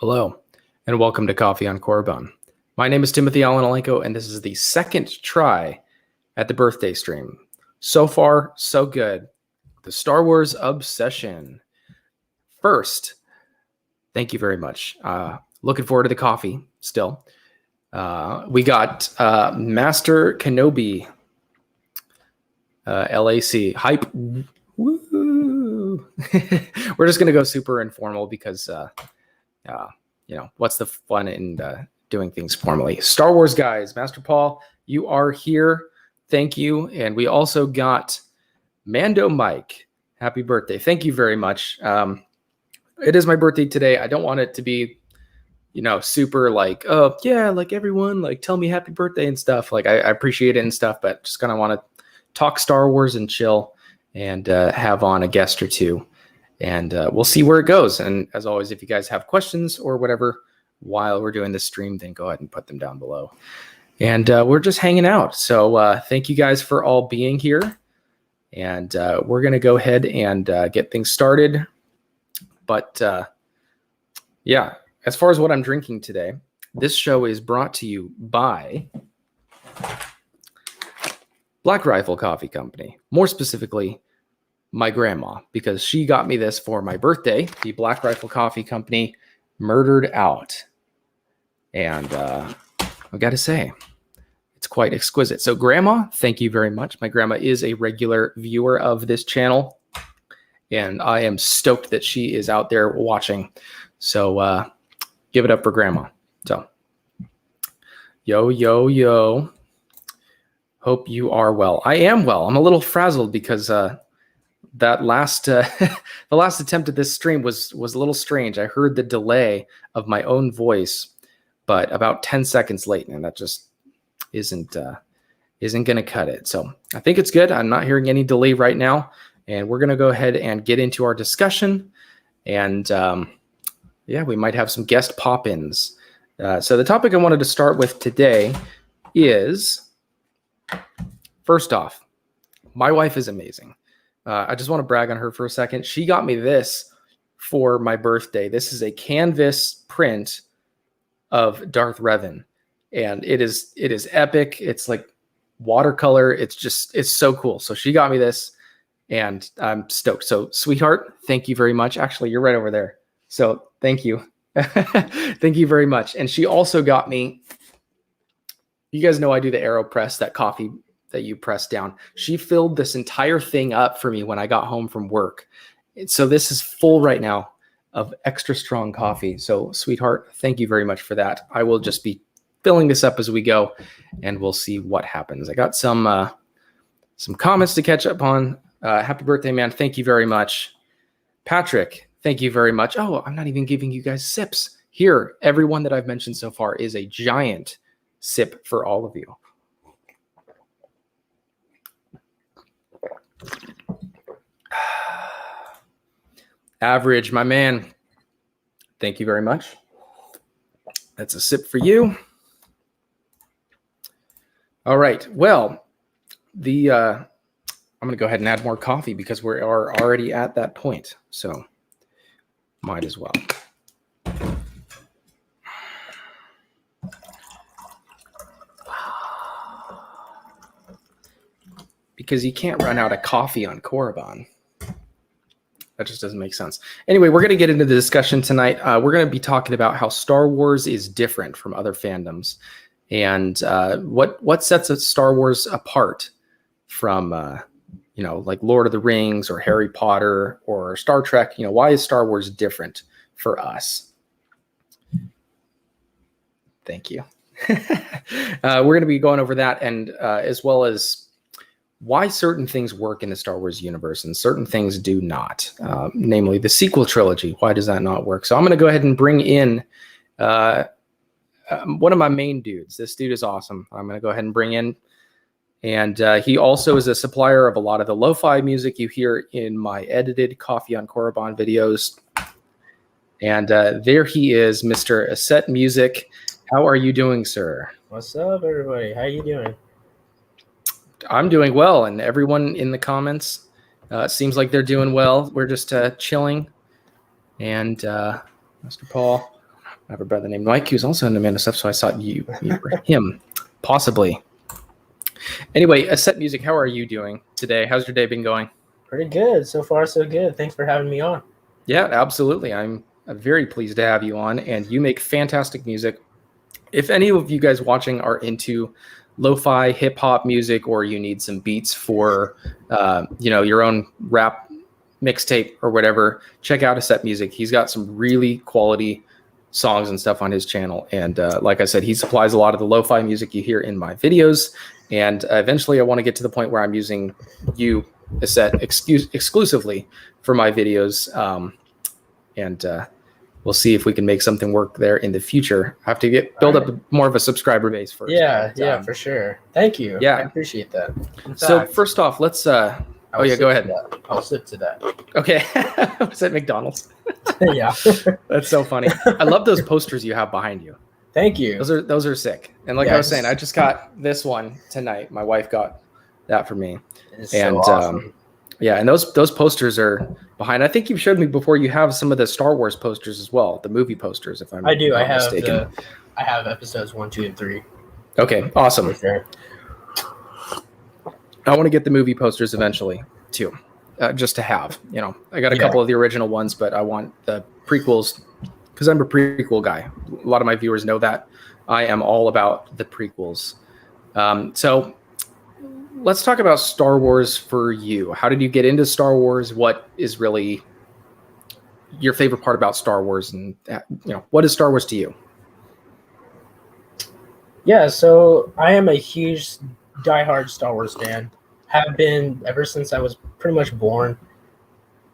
Hello, and welcome to Coffee on Korriban. My name is Timothy Allen-Alenko, and this is the second try at the birthday stream. So far, so good. The Star Wars obsession. First, thank you very much. Looking forward to the coffee still. We got Master Kenobi, LAC. Hype. Woo! We're just going to go super informal because... what's the fun in doing things formally? Star Wars guys, Master Paul, you are here. Thank you. And we also got Mando Mike. Happy birthday. Thank you very much. It is my birthday today. I don't want it to be, super like, oh, yeah, like everyone, like tell me happy birthday and stuff. Like I appreciate it and stuff, but just kind of want to talk Star Wars and chill and have on a guest or two. And we'll see where it goes. And as always, if you guys have questions or whatever while we're doing this stream, then go ahead and put them down below. And we're just hanging out. So thank you guys for all being here. And we're going to go ahead and get things started. But yeah, as far as what I'm drinking today, this show is brought to you by Black Rifle Coffee Company. More specifically, my grandma, because she got me this for my birthday. The Black Rifle Coffee Company Murdered Out. And I've got to say, it's quite exquisite. So grandma, thank you very much. My grandma is a regular viewer of this channel, and I am stoked that she is out there watching. So give it up for grandma. So yo. Hope you are well. I am well. I'm a little frazzled because that last the last attempt at this stream was a little strange. I heard the delay of my own voice, but about 10 seconds late, and that just isn't going to cut it. So I think it's good. I'm not hearing any delay right now, and we're going to go ahead and get into our discussion. And yeah, we might have some guest pop-ins. So the topic I wanted to start with today is, first off, my wife is amazing. I just want to brag on her for a second. She got me this for my birthday. This is a canvas print of Darth Revan, and it is epic. It's like watercolor. It's so cool. So she got me this, and I'm stoked. So sweetheart, thank you very much. Actually, you're right over there. So thank you. Thank you very much. And she also got me, you guys know I do the AeroPress, that coffee that you press down. She filled this entire thing up for me when I got home from work. So this is full right now of extra strong coffee. So sweetheart, thank you very much for that. I will just be filling this up as we go, and we'll see what happens. I got some comments to catch up on. Happy birthday, man. Thank you very much. Patrick, thank you very much. Oh, I'm not even giving you guys sips. Here, everyone that I've mentioned so far is a giant sip for all of you. Average, my man. Thank you very much. That's a sip for you. All right. Well, I'm going to go ahead and add more coffee because we are already at that point. So might as well. Because you can't run out of coffee on Korriban. That just doesn't make sense. Anyway, we're going to get into the discussion tonight. We're going to be talking about how Star Wars is different from other fandoms, and what sets a Star Wars apart from, like Lord of the Rings or Harry Potter or Star Trek. Why is Star Wars different for us? Thank you. We're going to be going over that, and as well as why certain things work in the Star Wars universe and certain things do not, namely the sequel trilogy. Why does that not work? So I'm going to go ahead and bring in one of my main dudes. This dude is awesome. I'm going to go ahead and bring in, and he also is a supplier of a lot of the lo-fi music you hear in my edited Coffee on Korriban videos. And there he is, Mr. Asset Music. How are you doing, sir? What's up, everybody? How you doing? I'm doing well, and everyone in the comments seems like they're doing well. We're just chilling, and Mr. Paul, I have a brother named Mike who's also into Amanda stuff, so I thought you were him, possibly. Anyway, Set Music, how are you doing today? How's your day been going? Pretty good. So far, so good. Thanks for having me on. Yeah, absolutely. I'm very pleased to have you on, and you make fantastic music. If any of you guys watching are into lo-fi hip-hop music, or you need some beats for your own rap mixtape or whatever, check out Set Music. He's got some really quality songs and stuff on his channel, and like I said, he supplies a lot of the lo-fi music you hear in my videos, and eventually I want to get to the point where I'm using you, Set, exclusively for my videos, and we'll see if we can make something work there in the future. I have to build up more of a subscriber base first. Yeah, for sure. Thank you. Yeah, I appreciate that. So first off, let's go ahead. I'll sip to that. Okay. Was that McDonald's? Yeah. That's so funny. I love those posters you have behind you. Thank you. Those are sick. And like I was saying, I just got this one tonight. My wife got that for me. It's and so awesome. And those posters are behind. I think you've showed me before. You have some of the Star Wars posters as well, the movie posters. If I'm I do. not mistaken. I have episodes 1, 2, and 3. Okay, awesome. For sure. I want to get the movie posters eventually too, just to have. I got a couple of the original ones, but I want the prequels because I'm a prequel guy. A lot of my viewers know that. I am all about the prequels. So let's talk about Star Wars for you. How did you get into Star Wars? What is really your favorite part about Star Wars? And what is Star Wars to you? Yeah, so I am a huge diehard Star Wars fan. Have been ever since I was pretty much born.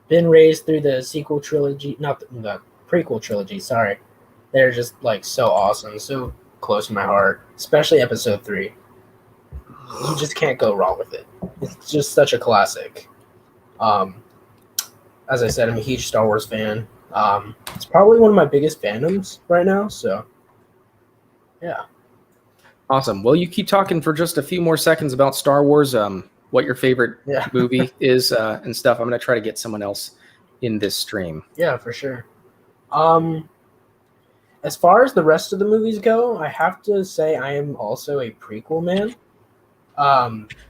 Been raised through the sequel trilogy, not the prequel trilogy, sorry. They're just like so awesome, so close to my heart, especially episode 3. You just can't go wrong with it. It's just such a classic. As I said, I'm a huge Star Wars fan. It's probably one of my biggest fandoms right now, so yeah. Awesome. Well, you keep talking for just a few more seconds about Star Wars, what your favorite movie is and stuff. I'm going to try to get someone else in this stream. Yeah, for sure. As far as the rest of the movies go, I have to say I am also a prequel man.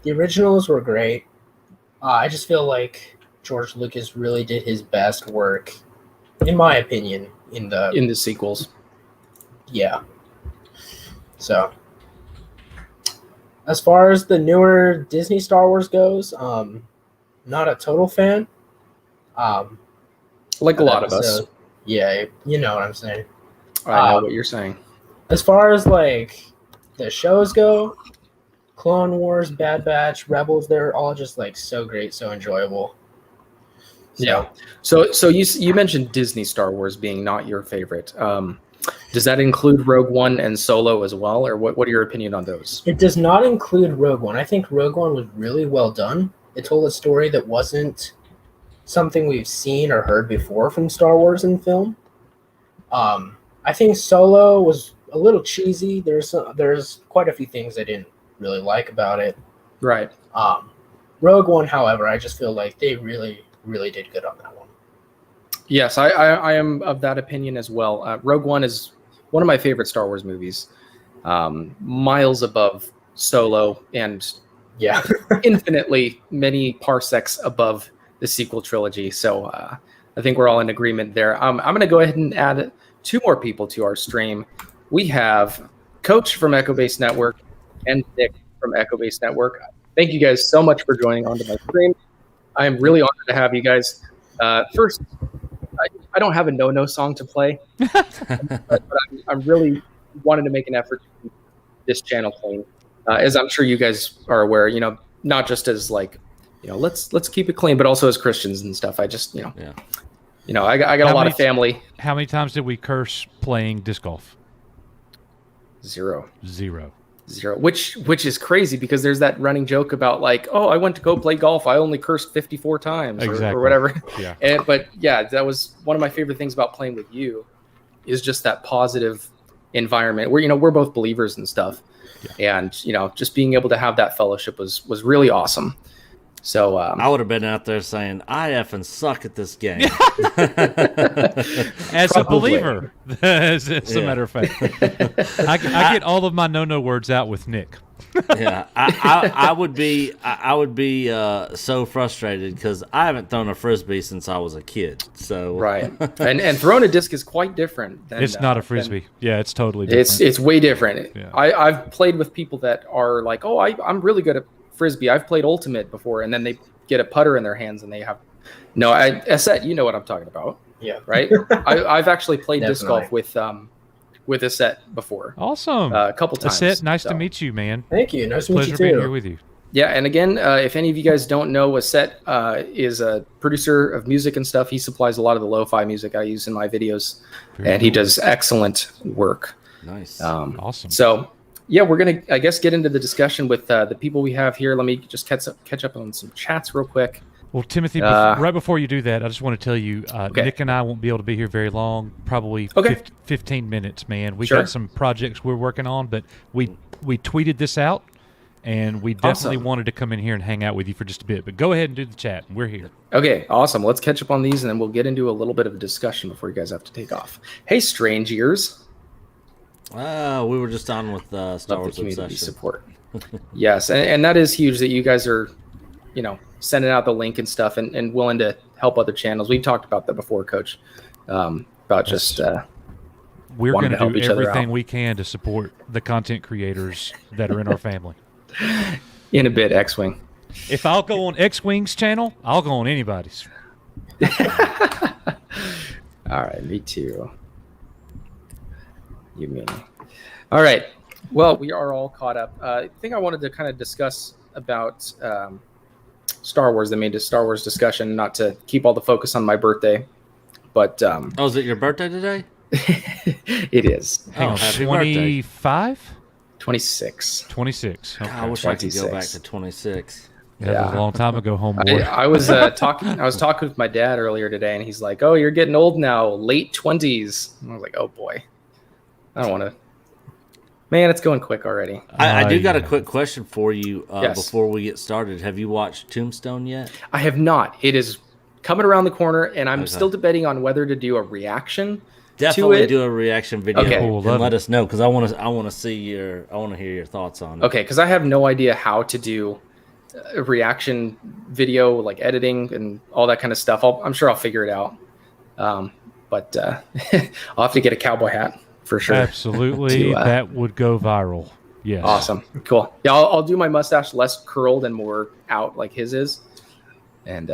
The originals were great. I just feel like George Lucas really did his best work, in my opinion, in the sequels. Yeah. So, as far as the newer Disney Star Wars goes, not a total fan. Like a lot of us. Yeah, you know what I'm saying. I know what you're saying. As far as like the shows go, Clone Wars, Bad Batch, Rebels, they're all just like so great, so enjoyable. Yeah. So you mentioned Disney Star Wars being not your favorite. Does that include Rogue One and Solo as well, or what are your opinion on those? It does not include Rogue One. I think Rogue One was really well done. It told a story that wasn't something we've seen or heard before from Star Wars in film. I think Solo was a little cheesy. There's quite a few things I didn't really like about it. Right. Rogue One, however, I just feel like they really, really did good on that one. Yes, I am of that opinion as well. Rogue One is one of my favorite Star Wars movies, miles above Solo and infinitely many parsecs above the sequel trilogy. So I think we're all in agreement there. I'm going to go ahead and add 2 more people to our stream. We have Coach from Echo Base Network and Nick from Echo Base Network. Thank you guys so much for joining onto my stream. I am really honored to have you guys. First, I don't have a no-no song to play, but I'm really wanting to make an effort to keep this channel clean. As I'm sure you guys are aware, not just as like, let's keep it clean, but also as Christians and stuff. I just, I got a lot of family. How many times did we curse playing disc golf? 0. 0. Which is crazy because there's that running joke about like, oh, I went to go play golf, I only cursed 54 times or whatever. Yeah. But yeah, that was one of my favorite things about playing with you is just that positive environment where we're both believers and stuff. Yeah. And just being able to have that fellowship was really awesome. So I would have been out there saying, I effing suck at this game. As a Probably. believer, as a matter of fact, I get all of my no words out with Nick. Yeah, I would be so frustrated because I haven't thrown a frisbee since I was a kid. So right, and throwing a disc is quite different. Than, It's not a frisbee. Yeah, it's totally different. It's way different. Yeah. I've played with people that are like, oh, I'm really good at frisbee. I've played ultimate before, and then they get a putter in their hands and they have Asset, you know what I'm talking about. Yeah. Right. I've actually played disc Definitely. golf with Asset before. Awesome. A couple times. Asset, nice so. to meet you, man. Thank you. Nice to meet Pleasure you being too. here with you. Yeah, and again, if any of you guys don't know, Asset is a producer of music and stuff. He supplies a lot of the lo-fi music I use in my videos, and he does excellent work. nice. Awesome. So, yeah, we're going to, I guess, get into the discussion with the people we have here. Let me just catch up on some chats real quick. Well, Timothy, right before you do that, I just want to tell you, Nick and I won't be able to be here very long, probably 15 minutes, man. We got some projects we're working on, but we tweeted this out, and we definitely wanted to come in here and hang out with you for just a bit. But go ahead and do the chat. We're here. Okay, awesome. Let's catch up on these, and then we'll get into a little bit of a discussion before you guys have to take off. Hey, Strange Ears. We were just on with Star Love the Wars community Obsession. support. Yes, and that is huge that you guys are, sending out the link and stuff and willing to help other channels. We've talked about that before, Coach, about just we're wanting going to help do each other everything out. we can to support the content creators that are in our family. In a bit, X-Wing. If I'll go on X-Wing's channel, I'll go on anybody's. All right, me too. You mean? All right. Well, we are all caught up. I think I wanted to kind of discuss about Star Wars. I made a Star Wars discussion, not to keep all the focus on my birthday, but Oh, is it your birthday today? it is Hang on, happy birthday. 25? 26. 26. Okay. I wish I could go 26. back to 26. That was a long time ago, homeboy. I was talking with my dad earlier today, and he's like, "Oh, you're getting old now, late 20s." And I was like, "Oh boy, I don't want to." Man, it's going quick already. I do got a yeah. quick question for you Yes. before we get started. Have you watched Tombstone yet? I have not. It is coming around the corner, and I'm Okay. still debating on whether to do a reaction. Definitely it. do a reaction video Okay. Cool, and love let it. us know because I want to hear your thoughts on it. Okay, because I have no idea how to do a reaction video, like editing and all that kind of stuff. I'm sure I'll figure it out. But I'll have to get a cowboy hat for sure. Absolutely. to, That would go viral. Yes. Awesome. Cool. Yeah, I'll do my mustache less curled and more out like his is. And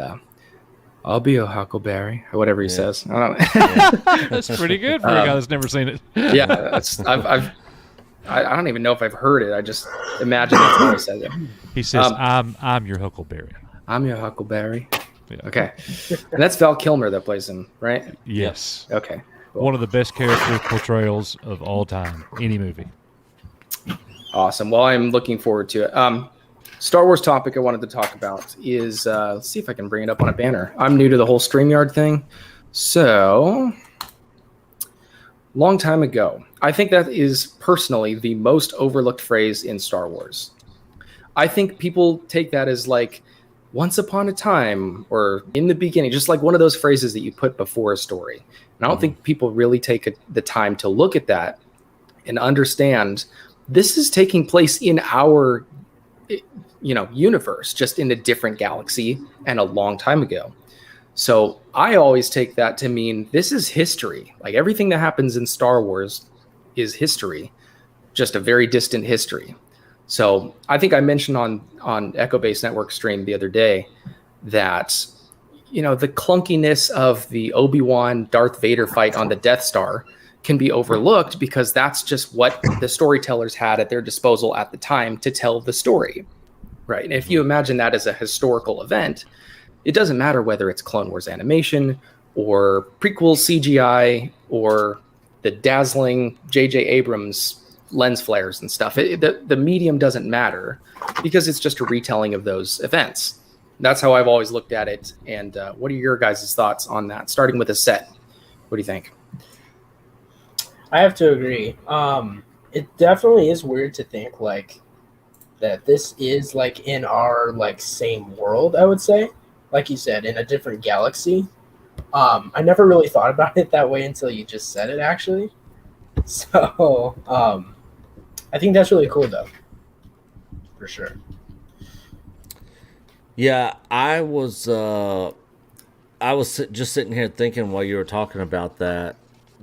I'll be a huckleberry or whatever he says. I don't know. That's pretty good for a guy that's never seen it. Yeah, I don't even know if I've heard it. I just imagine that's how he says it. He says, I'm your Huckleberry. I'm your huckleberry. Yeah. Okay. And that's Val Kilmer that plays him, right? Yes. Okay. Cool. One of the best character portrayals of all time. Any movie. Awesome. Well, I'm looking forward to it. Star Wars topic I wanted to talk about is, let's see if I can bring it up on a banner. I'm new to the whole StreamYard thing. So, long time ago, I think that is personally the most overlooked phrase in Star Wars. I think people take that as like once upon a time or in the beginning, just like one of those phrases that you put before a story. And I don't think people really take the time to look at that and understand this is taking place in our universe, just in a different galaxy and a long time ago. So I always take that to mean this is history. Like everything that happens in Star Wars is history, just a very distant history. So I think I mentioned on Echo Base Network stream the other day that, the clunkiness of the Obi-Wan Darth Vader fight on the Death Star can be overlooked because that's just what the storytellers had at their disposal at the time to tell the story. Right. And if you imagine that as a historical event, it doesn't matter whether it's Clone Wars animation or prequel CGI or the dazzling J.J. Abrams lens flares and stuff. The medium doesn't matter because it's just a retelling of those events. That's how I've always looked at it. And what are your guys' thoughts on that? Starting with Asset. What do you think? I have to agree. It definitely is weird to think like that this is like in our like same world, I would say. Like you said, in a different galaxy. I never really thought about it that way until you just said it, actually. So, I think that's really cool, though. For sure. Yeah, I was just sitting here thinking while you were talking about that.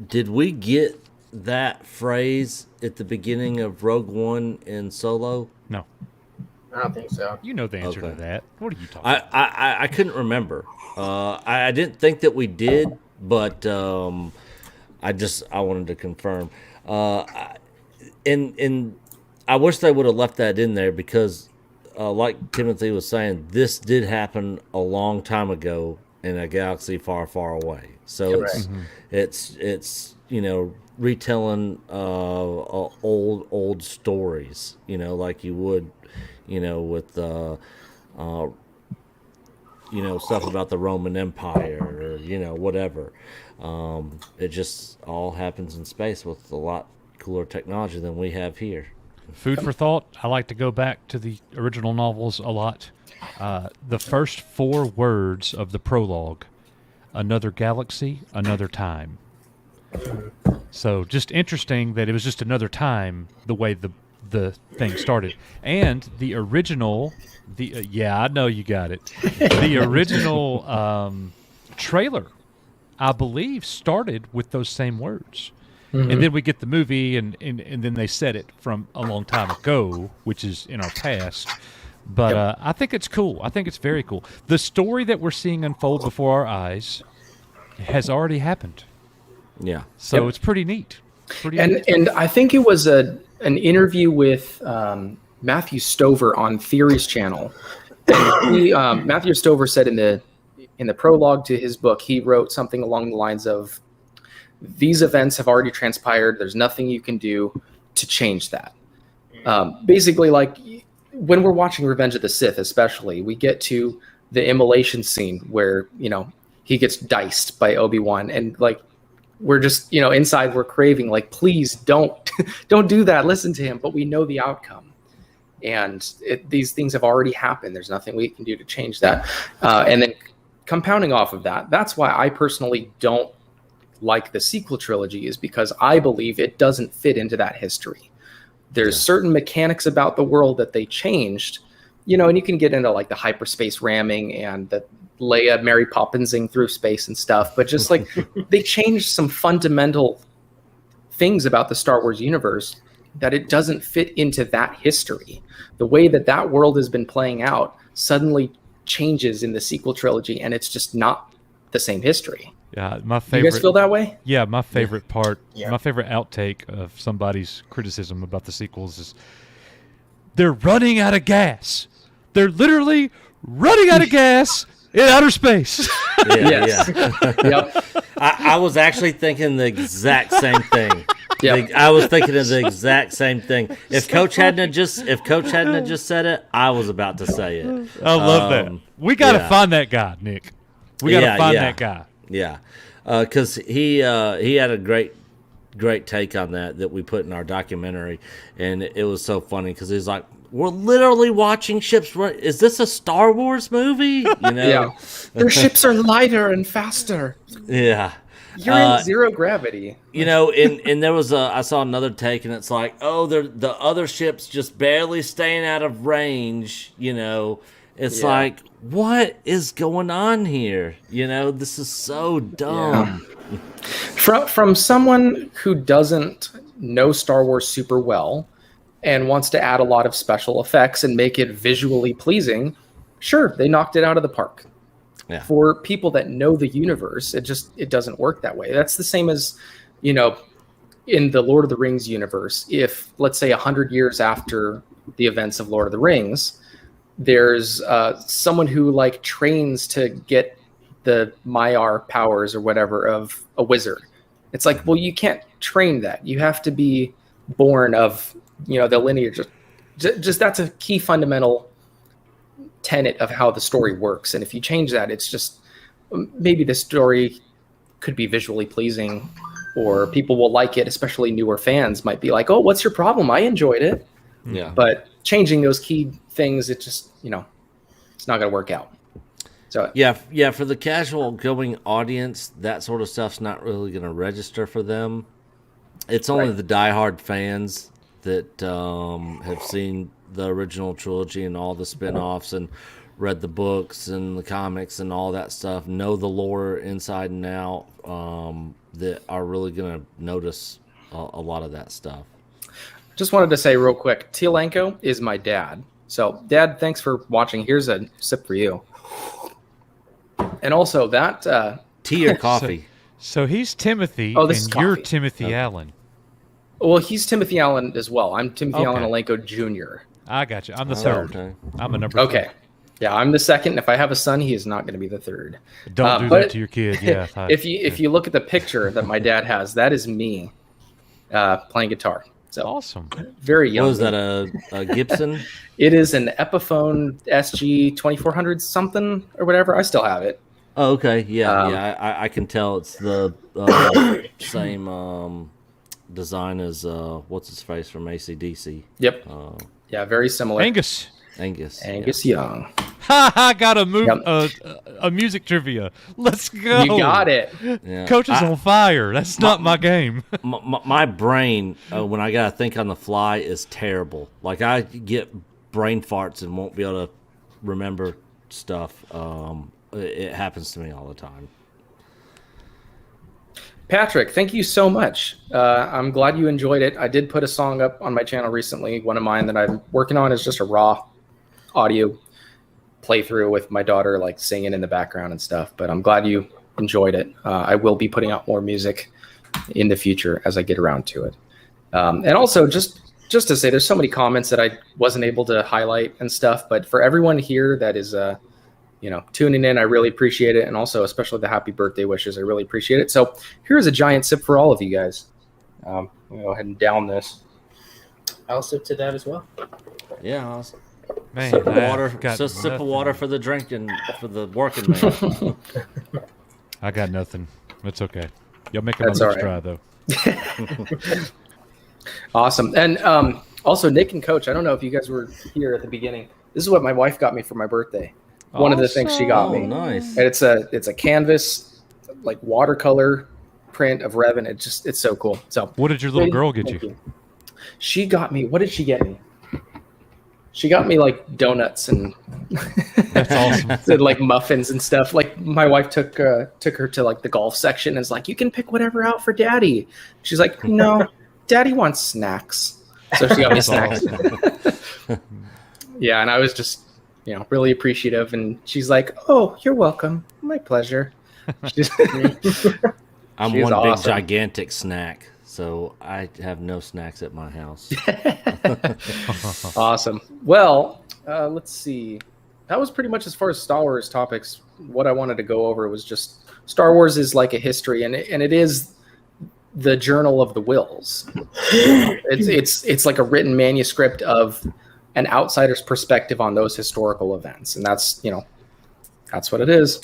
Did we get that phrase at the beginning of Rogue One in Solo? No. I don't think so. You know the answer to that. What are you talking about? I couldn't remember. I didn't think that we did, but I wanted to confirm. And I wish they would have left that in there because, like Timothy was saying, this did happen a long time ago in a galaxy far, far away. So it's retelling old stories, like you would, with stuff about the Roman Empire or whatever. It just all happens in space with a lot cooler technology than we have here. Food for thought. I like to go back to the original novels a lot. The first 4 words of the prologue: another galaxy, another time. So just interesting that it was just another time the way the thing started. And the original, I know you got it. The original trailer, I believe, started with those same words. Mm-hmm. And then we get the movie, and then they said it from a long time ago, which is in our past. But I think it's cool. I think it's very cool. The story that we're seeing unfold before our eyes has already happened. Yeah. So it's pretty neat. And I think it was an interview with Matthew Stover on Theory's channel. And Matthew Stover said in the prologue to his book, he wrote something along the lines of, these events have already transpired. There's nothing you can do to change that. Basically, like when we're watching Revenge of the Sith, especially, we get to the immolation scene where, he gets diced by Obi-Wan, and like, we're just, inside we're craving, like, please don't do that. Listen to him. But we know the outcome. And these things have already happened. There's nothing we can do to change that. And then compounding off of that, that's why I personally don't like the sequel trilogy, is because I believe it doesn't fit into that history. There's certain mechanics about the world that they changed, and you can get into like the hyperspace ramming and the Leia Mary Poppinsing through space and stuff, but just like they changed some fundamental things about the Star Wars universe that it doesn't fit into that history. The way that world has been playing out suddenly changes in the sequel trilogy, and it's just not the same history. Yeah, my favorite. You guys feel that way? Yeah, my favorite part, my favorite outtake of somebody's criticism about the sequels is they're running out of gas. They're literally running out of gas in outer space. Yep. I was actually thinking the exact same thing. Yep. I was thinking of the exact same thing. If Coach hadn't just said it, I was about to say it. I love that. We got to find that guy, Nick. We got to find that guy. Yeah, because he had a great take on that we put in our documentary, and it was so funny because he's like, we're literally watching ships run. Is this a Star Wars movie? Yeah. Their ships are lighter and faster. Yeah. You're in zero gravity. And there was I saw another take, and it's like, oh, the other ships just barely staying out of range. It's like, what is going on here? This is so dumb. Yeah. From someone who doesn't know Star Wars super well and wants to add a lot of special effects and make it visually pleasing, sure, they knocked it out of the park. Yeah. For people that know the universe, it doesn't work that way. That's the same as, in the Lord of the Rings universe. If, let's say, 100 years after the events of Lord of the Rings, there's someone who like trains to get the Maiar powers or whatever of a wizard. It's like, well, you can't train that. You have to be born of, the lineage. Just that's a key fundamental tenet of how the story works. And if you change that, it's just, maybe the story could be visually pleasing, or people will like it, especially newer fans might be like, oh, what's your problem? I enjoyed it. Yeah. But changing those key things, it just, it's not going to work out. So yeah, for the casual going audience, that sort of stuff's not really going to register for them. It's only the diehard fans that have seen the original trilogy and all the spin-offs and read the books and the comics and all that stuff, know the lore inside and out, that are really going to notice a lot of that stuff. Just wanted to say real quick, Tielenko is my dad. So, Dad, thanks for watching. Here's a sip for you. And also that... tea or coffee? So he's Timothy, and you're Timothy Allen. Well, he's Timothy Allen as well. I'm Timothy Allen Alenko Jr. I got you. I'm the third. Okay. I'm a number 3. Okay. Yeah, I'm the second. If I have a son, he is not going to be the third. Don't do that to your kid. Yeah. If you look at the picture that my dad has, that is me playing guitar. So awesome. Very young. What was that, a Gibson? It is an Epiphone SG 2400 something or whatever. I still have it. Oh, okay. Yeah, I can tell it's the same design as what's his face from AC/DC. Yep. Yeah, very similar. Angus Young. I got a music trivia. Let's go. You got it. Yeah. Coach is on fire. That's not my game. My brain, when I got to think on the fly, is terrible. Like, I get brain farts and won't be able to remember stuff. It happens to me all the time. Patrick, thank you so much. I'm glad you enjoyed it. I did put a song up on my channel recently. One of mine that I'm working on is just a raw audio playthrough with my daughter, like singing in the background and stuff. But I'm glad you enjoyed it. I will be putting out more music in the future as I get around to it. And also, just to say, there's so many comments that I wasn't able to highlight and stuff. But for everyone here that is tuning in, I really appreciate it. And also, especially the happy birthday wishes, I really appreciate it. So here's a giant sip for all of you guys. I'll go ahead and down this. I'll sip to that as well. Yeah, awesome. Man, sip of water. Just sip of water for the drinking, for the working man. I got nothing. It's okay. Y'all make it on this try, though. Awesome. And also, Nick and Coach, I don't know if you guys were here at the beginning. This is what my wife got me for my birthday. One of the things she got me. Nice. And it's a canvas, like watercolor print of Revan. It's so cool. So what did your little girl get you? She got me. What did she get me? She got me like donuts and that's awesome. and, like muffins and stuff. Like my wife took her to like the golf section and is like, you can pick whatever out for Daddy. She's like, no, Daddy wants snacks. So she got me snacks. Yeah, and I was just really appreciative. And she's like, oh, you're welcome. My pleasure. I'm one big gigantic snack. So I have no snacks at my house. Awesome. Well, let's see. That was pretty much as far as Star Wars topics. What I wanted to go over was just Star Wars is like a history, and it is the journal of the Wills. It's like a written manuscript of an outsider's perspective on those historical events, and that's what it is.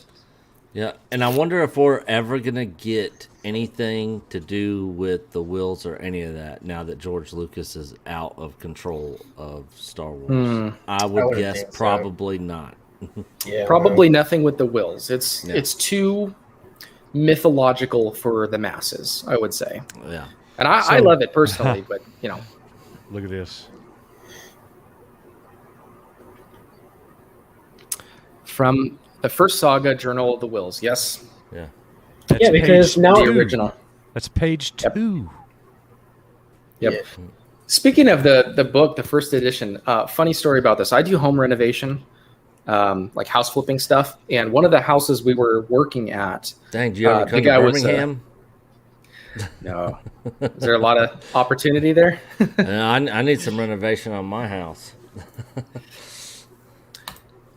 Yeah, and I wonder if we're ever gonna get anything to do with the Wills or any of that now that George Lucas is out of control of Star Wars. I would guess probably not. Yeah, probably nothing with the Wills. It's too mythological for the masses, I would say. Yeah, and I love it personally, but look at this. From the first saga, Journal of the Wills. Yes. Yeah. That's because now the original. That's page 2. Yep. Yeah. Speaking of the book, the first edition, funny story about this. I do home renovation, like house flipping stuff. And one of the houses we were working at, dang, do you ever come to Birmingham? No. Is there a lot of opportunity there? I need some renovation on my house.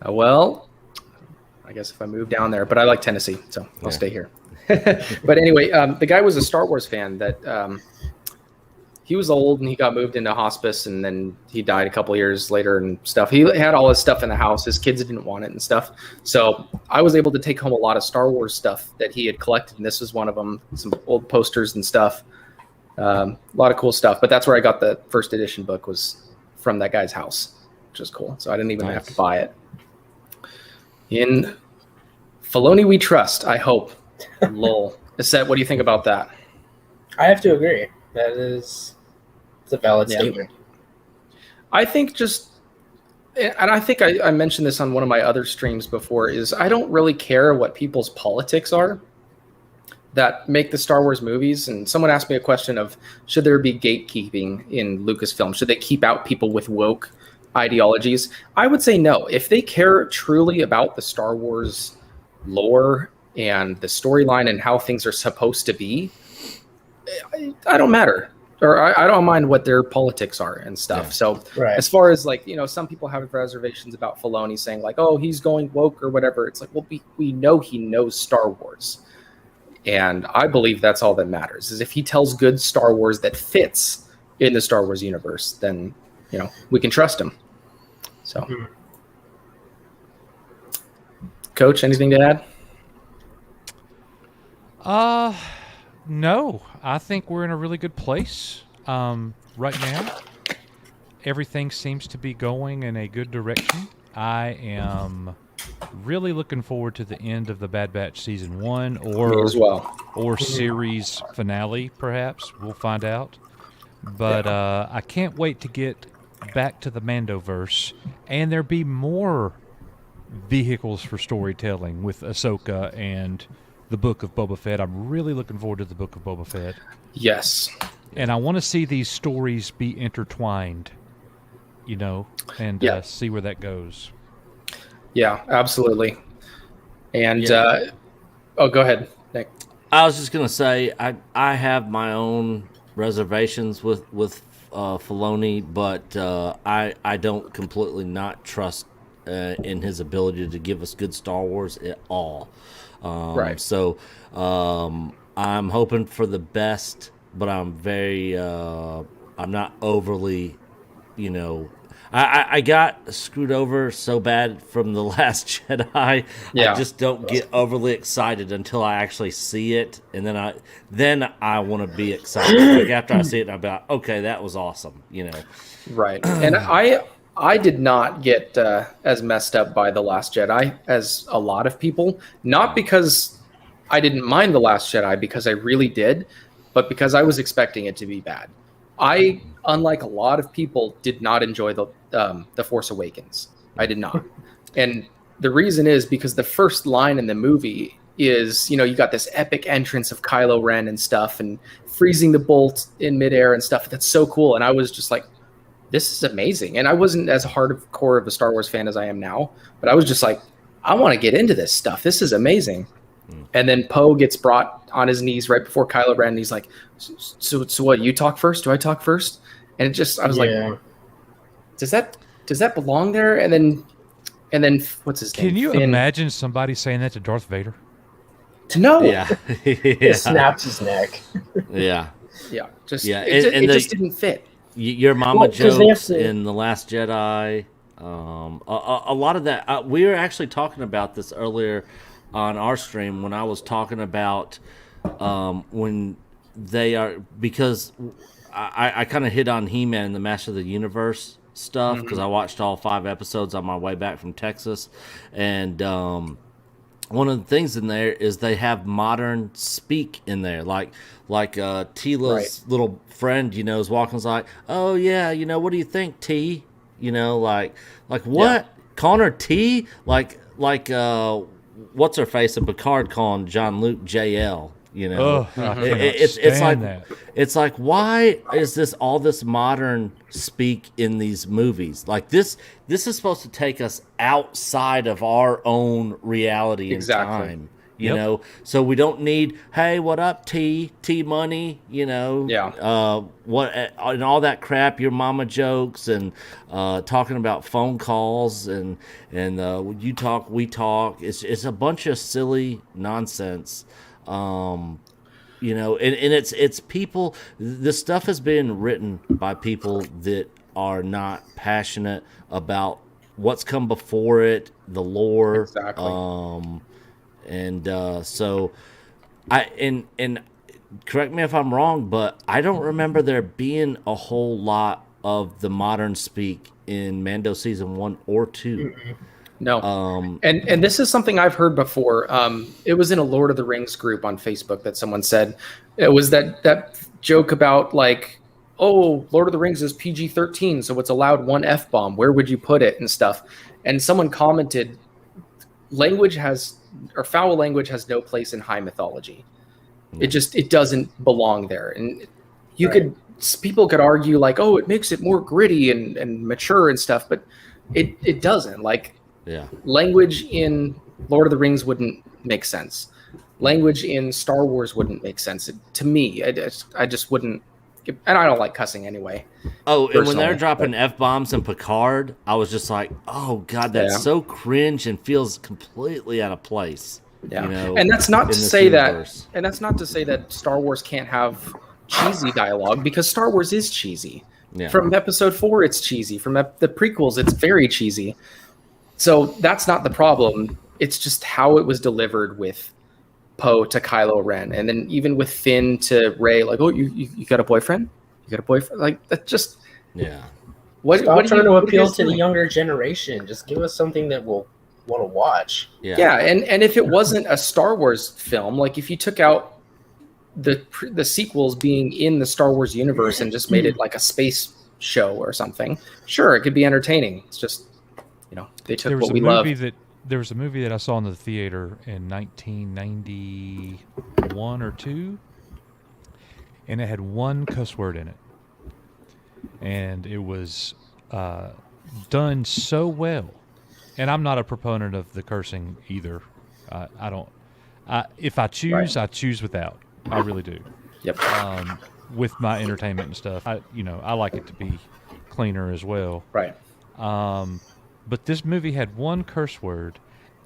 Well, I guess if I move down there, but I like Tennessee, so I'll stay here. But anyway, the guy was a Star Wars fan that he was old and he got moved into hospice, and then he died a couple of years later and stuff. He had all his stuff in the house. His kids didn't want it and stuff. So I was able to take home a lot of Star Wars stuff that he had collected, and this was one of them, some old posters and stuff. A lot of cool stuff. But that's where I got the first edition book, was from that guy's house, which is cool. So I didn't even have to buy it. In Filoni we trust, I hope. Lol. Aset, what do you think about that? I have to agree. It's a valid statement. I think and I think I mentioned this on one of my other streams before, is I don't really care what people's politics are that make the Star Wars movies. And someone asked me a question of, should there be gatekeeping in Lucasfilm? Should they keep out people with woke ideologies? I would say no. If they care truly about the Star Wars lore and the storyline and how things are supposed to be, I don't matter. Or I don't mind what their politics are and stuff. Yeah. So as far as like, some people have reservations about Filoni saying like, oh, he's going woke or whatever. It's like, well, we know he knows Star Wars. And I believe that's all that matters, is if he tells good Star Wars that fits in the Star Wars universe, then, we can trust him. So, Coach, anything to add? No, I think we're in a really good place right now. Everything seems to be going in a good direction. I am really looking forward to the end of the Bad Batch season 1 or series finale, perhaps. We'll find out. But I can't wait to get back to the Mandoverse and there be more vehicles for storytelling with Ahsoka and the Book of Boba Fett. I'm really looking forward to the Book of Boba Fett. Yes. And I want to see these stories be intertwined, and see where that goes. Yeah, absolutely. And go ahead, Nick. I was just gonna say I have my own reservations with Filoni, but I don't completely not trust in his ability to give us good Star Wars at all. Right. So I'm hoping for the best, but I'm very I'm not overly, I got screwed over so bad from The Last Jedi. Yeah. I just don't get overly excited until I actually see it, and then I want to be excited. Like after I see it, I'm about, okay, that was awesome, Right. And I did not get as messed up by The Last Jedi as a lot of people, not because I didn't mind The Last Jedi, because I really did, but because I was expecting it to be bad. I, unlike a lot of people, did not enjoy the Force Awakens. I did not. And the reason is because the first line in the movie is, you got this epic entrance of Kylo Ren and stuff and freezing the bolt in midair and stuff. That's so cool. And I was just like, this is amazing. And I wasn't as hardcore of a Star Wars fan as I am now, but I was just like, I want to get into this stuff. This is amazing. And then Poe gets brought on his knees right before Kylo Ren. And he's like, so what, you talk first? Do I talk first? And I was like, does that belong there? And then what's his name? Can you imagine somebody saying that to Darth Vader? No. Yeah. It snaps his neck. Yeah. Yeah. It just didn't fit. Your mama jokes in The Last Jedi. A lot of that. We were actually talking about this earlier on our stream when I was talking about when they are, because I kind of hit on He-Man and the Master of the Universe stuff because I watched all 5 episodes on my way back from Texas, and one of the things in there is they have modern speak in there, like Tila's little friend, is walking, like, oh yeah, what do you think, T? Like what? Calling her T? Like what's her face in Picard calling Jean-Luc JL? It's like that. It's like, why is this all this modern speak in these movies? Like this is supposed to take us outside of our own reality and time. So we don't need, hey, what up, T money, what and all that crap, your mama jokes and talking about phone calls and you talk, we talk. It's a bunch of silly nonsense. And it's people. This stuff has been written by people that are not passionate about what's come before it, the lore. Exactly. So and correct me if I'm wrong, but I don't remember there being a whole lot of the modern speak in Mando season 1 or 2. No. And this is something I've heard before. It was in a Lord of the Rings group on Facebook that someone said it was that joke about like, oh, Lord of the Rings is PG-13, so it's allowed one F-bomb. Where would you put it and stuff? And someone commented, foul language has no place in high mythology. It doesn't belong there. And people could argue like, oh, it makes it more gritty and mature and stuff, but it doesn't. Like, language in Lord of the Rings wouldn't make sense. Language in Star Wars wouldn't make sense to me. I just wouldn't. And I don't like cussing anyway. Oh, and when they're dropping F-bombs in Picard, I was just like, oh, God, that's so cringe and feels completely out of place. Yeah. You know, and that's not to say that Star Wars can't have cheesy dialogue, because Star Wars is cheesy. Yeah. From episode 4, it's cheesy. From the prequels, it's very cheesy. So that's not the problem. It's just how it was delivered with Poe to Kylo Ren, and then even with Finn to Rey, like, oh, you got a boyfriend? You got a boyfriend? Like, that just What trying to appeal to the younger generation? Just give us something that we'll want to watch. Yeah, and if it wasn't a Star Wars film, like if you took out the sequels being in the Star Wars universe and just made it like a space show or something, sure, it could be entertaining. It's just, they took what we love. There was a movie that I saw in the theater in 1991 or 2, and it had one cuss word in it. And it was done so well. And I'm not a proponent of the cursing either. I don't. If I choose, I choose without. I really do. Yep. With my entertainment and stuff, I like it to be cleaner as well. Right. But this movie had one curse word,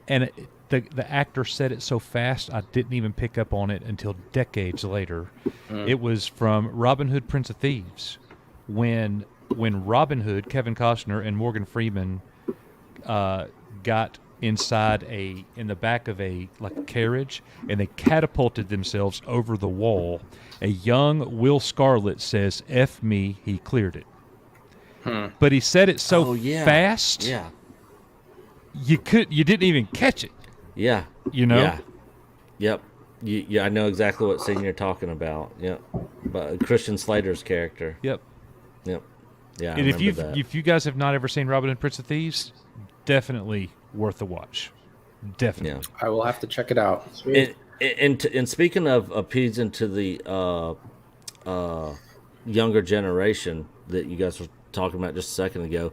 and the actor said it so fast I didn't even pick up on it until decades later. It was from Robin Hood, Prince of Thieves, when Robin Hood, Kevin Costner, and Morgan Freeman got inside in the back of a carriage, and they catapulted themselves over the wall. A young Will Scarlet says, "F me, he cleared it." But he said it so fast. Yeah. You didn't even catch it. Yeah. Yeah. Yep. I know exactly what scene you're talking about. Yep. But Christian Slater's character. Yep. Yeah. And if you guys have not ever seen Robin Hood, Prince of Thieves, definitely worth a watch. Definitely. Yeah. I will have to check it out. And speaking of appeasing to the younger generation that you guys were talking about just a second ago,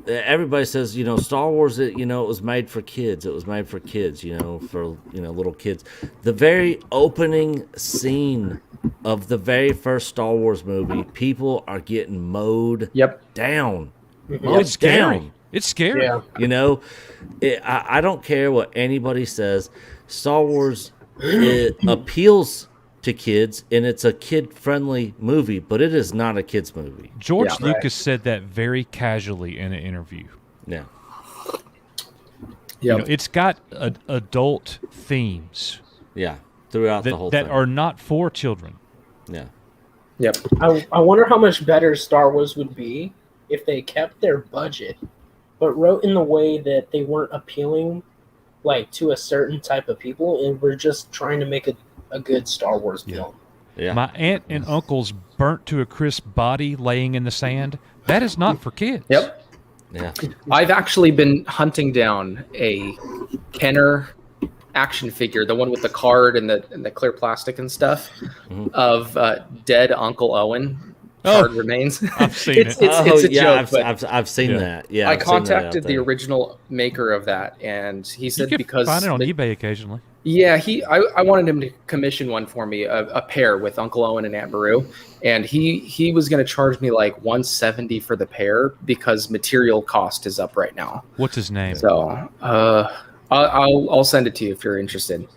everybody says, Star Wars, it was made for kids. It was made for kids, for little kids. The very opening scene of the very first Star Wars movie, people are getting mowed down. It's scary. It's scary. Yeah. I don't care what anybody says. Star Wars, it appeals to kids, and it's a kid-friendly movie, but it is not a kids' movie. George Lucas said that very casually in an interview. Yeah. Yeah. It's got adult themes. Yeah. Throughout the whole thing. That are not for children. Yeah. Yep. I wonder how much better Star Wars would be if they kept their budget, but wrote in the way that they weren't appealing to a certain type of people, and we're just trying to make a good Star Wars film. Yeah. My aunt and uncle's burnt to a crisp body laying in the sand. That is not for kids. Yep. Yeah. I've actually been hunting down a Kenner action figure, the one with the card and the clear plastic and stuff, of dead Uncle Owen. Card remains. I've seen it. It's a joke. I've seen that. Yeah. I contacted the original maker of that, and he said you can find it on eBay occasionally. Yeah, I wanted him to commission one for me, a pair with Uncle Owen and Aunt Beru, and he was going to charge me like $170 for the pair because material cost is up right now. What's his name? So I'll send it to you if you're interested.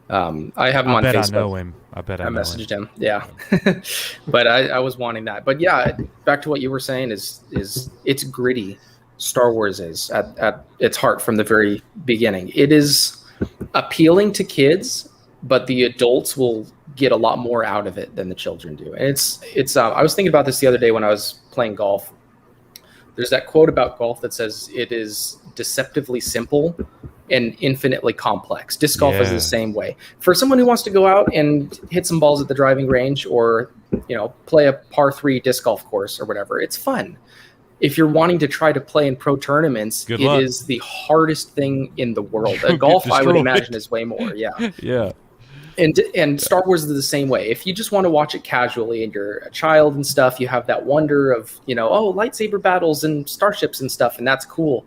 I have him on Facebook. I know him. I messaged him. Yeah, but I was wanting that. But yeah, back to what you were saying is it's gritty. Star Wars is at its heart from the very beginning. It is appealing to kids, but the adults will get a lot more out of it than the children do. And it's I was thinking about this the other day when I was playing golf. There's that quote about golf that says it is deceptively simple and infinitely complex. Disc golf is the same way. For someone who wants to go out and hit some balls at the driving range, or play a par 3 disc golf course or whatever, it's fun. If you're wanting to try to play in pro tournaments, it is the hardest thing in the world. Golf, I would imagine, is way more. Yeah. Yeah. And Star Wars is the same way. If you just want to watch it casually and you're a child and stuff, you have that wonder of, lightsaber battles and starships and stuff, and that's cool.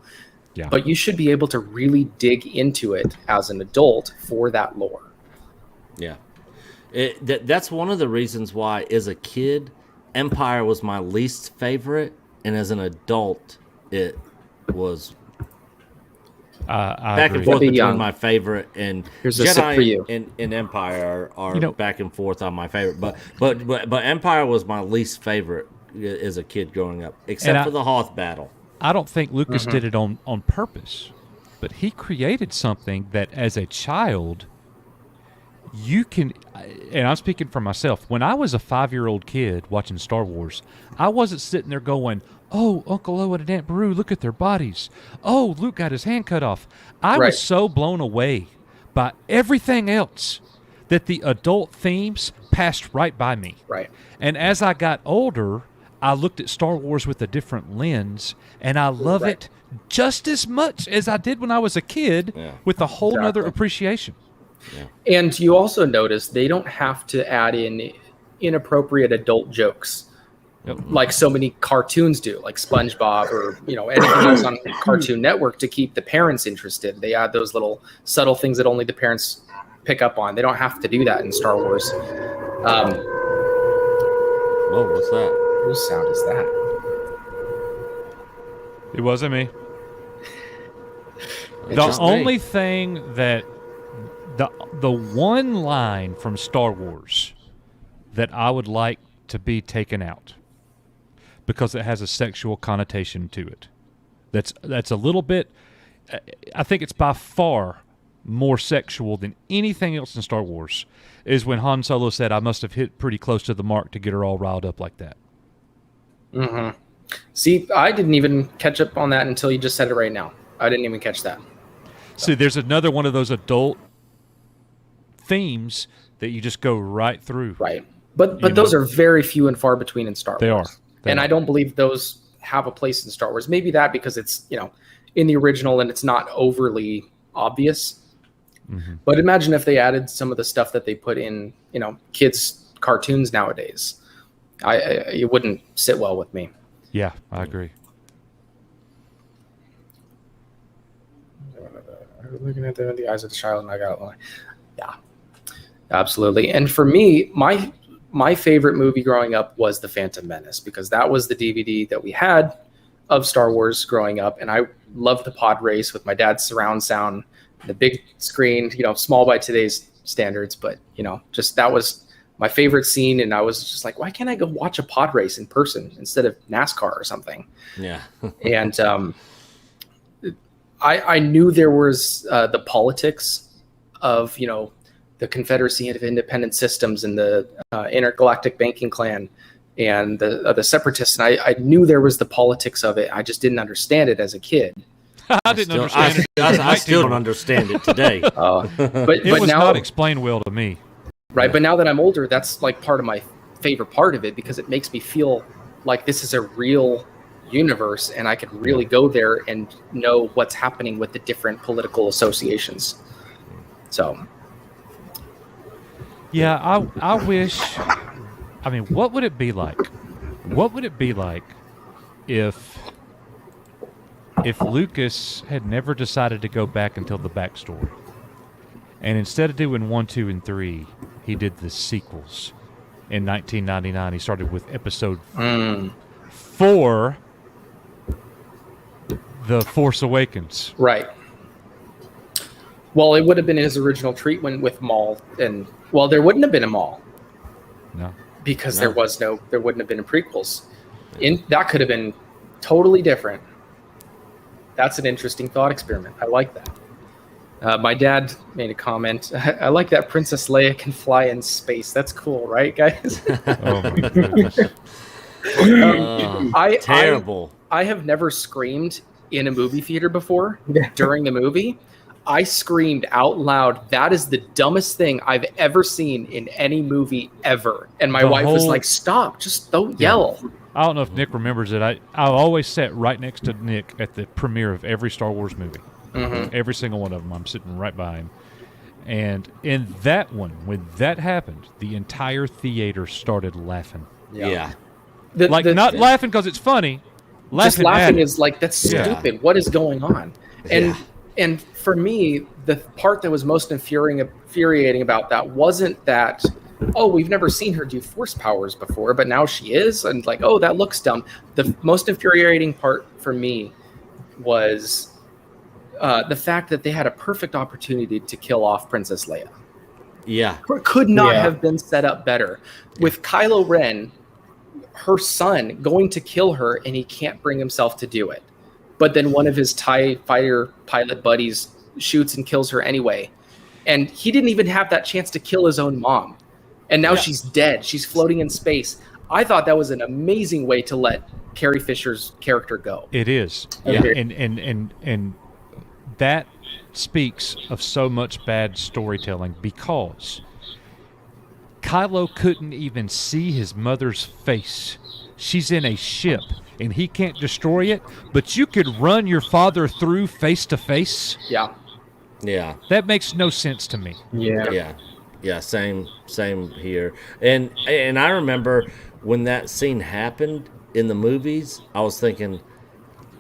Yeah. But you should be able to really dig into it as an adult for that lore. Yeah. That's one of the reasons why, as a kid, Empire was my least favorite, and as an adult, it was I back agree. and forth between my favorite, and here's a sip for you. And Empire are back and forth on my favorite. But Empire was my least favorite as a kid growing up, except for the Hoth battle. I don't think Lucas did it on purpose, but he created something that as a child you can, and I'm speaking for myself, when I was a 5-year-old kid watching Star Wars, I wasn't sitting there going, oh, Uncle Owen and Aunt Beru, look at their bodies. Oh, Luke got his hand cut off. I was so blown away by everything else that the adult themes passed right by me. Right. And as I got older, I looked at Star Wars with a different lens, and I love it just as much as I did when I was a kid, with a whole nother appreciation. Yeah. And you also notice they don't have to add in inappropriate adult jokes like so many cartoons do, like SpongeBob or anything else on Cartoon Network, to keep the parents interested. They add those little subtle things that only the parents pick up on. They don't have to do that in Star Wars. Whoa, what's that? Whose sound is that? It wasn't me. The only thing that the one line from Star Wars that I would like to be taken out, because it has a sexual connotation to it, that's a little bit, I think it's by far more sexual than anything else in Star Wars, is when Han Solo said, I must have hit pretty close to the mark to get her all riled up like that. Mm-hmm. See, I didn't even catch up on that until you just said it right now. I didn't even catch that. See, there's another one of those adult themes that you just go right through. Right. But those are very few and far between in Star Wars. They are. And I don't believe those have a place in Star Wars. Maybe that because it's, in the original and it's not overly obvious. Mm-hmm. But imagine if they added some of the stuff that they put in, kids' cartoons nowadays. It wouldn't sit well with me. Yeah, I agree. Looking at the eyes of the child, and I got it. Yeah, absolutely. And for me, my favorite movie growing up was The Phantom Menace, because that was the DVD that we had of Star Wars growing up, and I loved the pod race with my dad's surround sound, the big screen, small by today's standards, but just that was my favorite scene, and I was just like, why can't I go watch a pod race in person instead of NASCAR or something? Yeah. And I knew there was the politics of, the Confederacy of Independent Systems and the Intergalactic Banking Clan and the Separatists. And I knew there was the politics of it. I just didn't understand it as a kid. I didn't understand it. I still don't understand it today. But it was now, not explained well to me. Right. But now that I'm older, that's like part of my favorite part of it, because it makes me feel like this is a real universe and I could really go there and know what's happening with the different political associations. So yeah, I wish, I mean, what would it be like? What would it be like if Lucas had never decided to go back until the backstory, and instead of doing 1, 2, and 3, he did the sequels in 1999. He started with episode 4, The Force Awakens. Right. Well, it would have been his original treatment with Maul, and there wouldn't have been a Maul. No. Because there wouldn't have been prequels. That could have been totally different. That's an interesting thought experiment. I like that. My dad made a comment. I like that Princess Leia can fly in space. That's cool, right, guys? Oh my goodness. Terrible. I have never screamed in a movie theater before during the movie. I screamed out loud. That is the dumbest thing I've ever seen in any movie ever. And my wife was like, stop, just don't yell. I don't know if Nick remembers it. I always sat right next to Nick at the premiere of every Star Wars movie. Mm-hmm. Every single one of them. I'm sitting right by him. And in that one, when that happened, the entire theater started laughing. Yeah. Not laughing because it's funny. Just laughing is like, that's stupid. Yeah. What is going on? And for me, the part that was most infuriating about that wasn't that, oh, we've never seen her do force powers before, but now she is, and like, oh, that looks dumb. The most infuriating part for me was the fact that they had a perfect opportunity to kill off Princess Leia. Yeah. Could not have been set up better. With Kylo Ren, her son, going to kill her, and he can't bring himself to do it. But then one of his TIE fighter pilot buddies shoots and kills her anyway. And he didn't even have that chance to kill his own mom. And now she's dead. She's floating in space. I thought that was an amazing way to let Carrie Fisher's character go. It is. Yeah. And that speaks of so much bad storytelling because Kylo couldn't even see his mother's face. She's in a ship. And he can't destroy it, but you could run your father through face to face. Yeah. Yeah. That makes no sense to me. Yeah. Yeah. Yeah, same here. And I remember when that scene happened in the movies, I was thinking,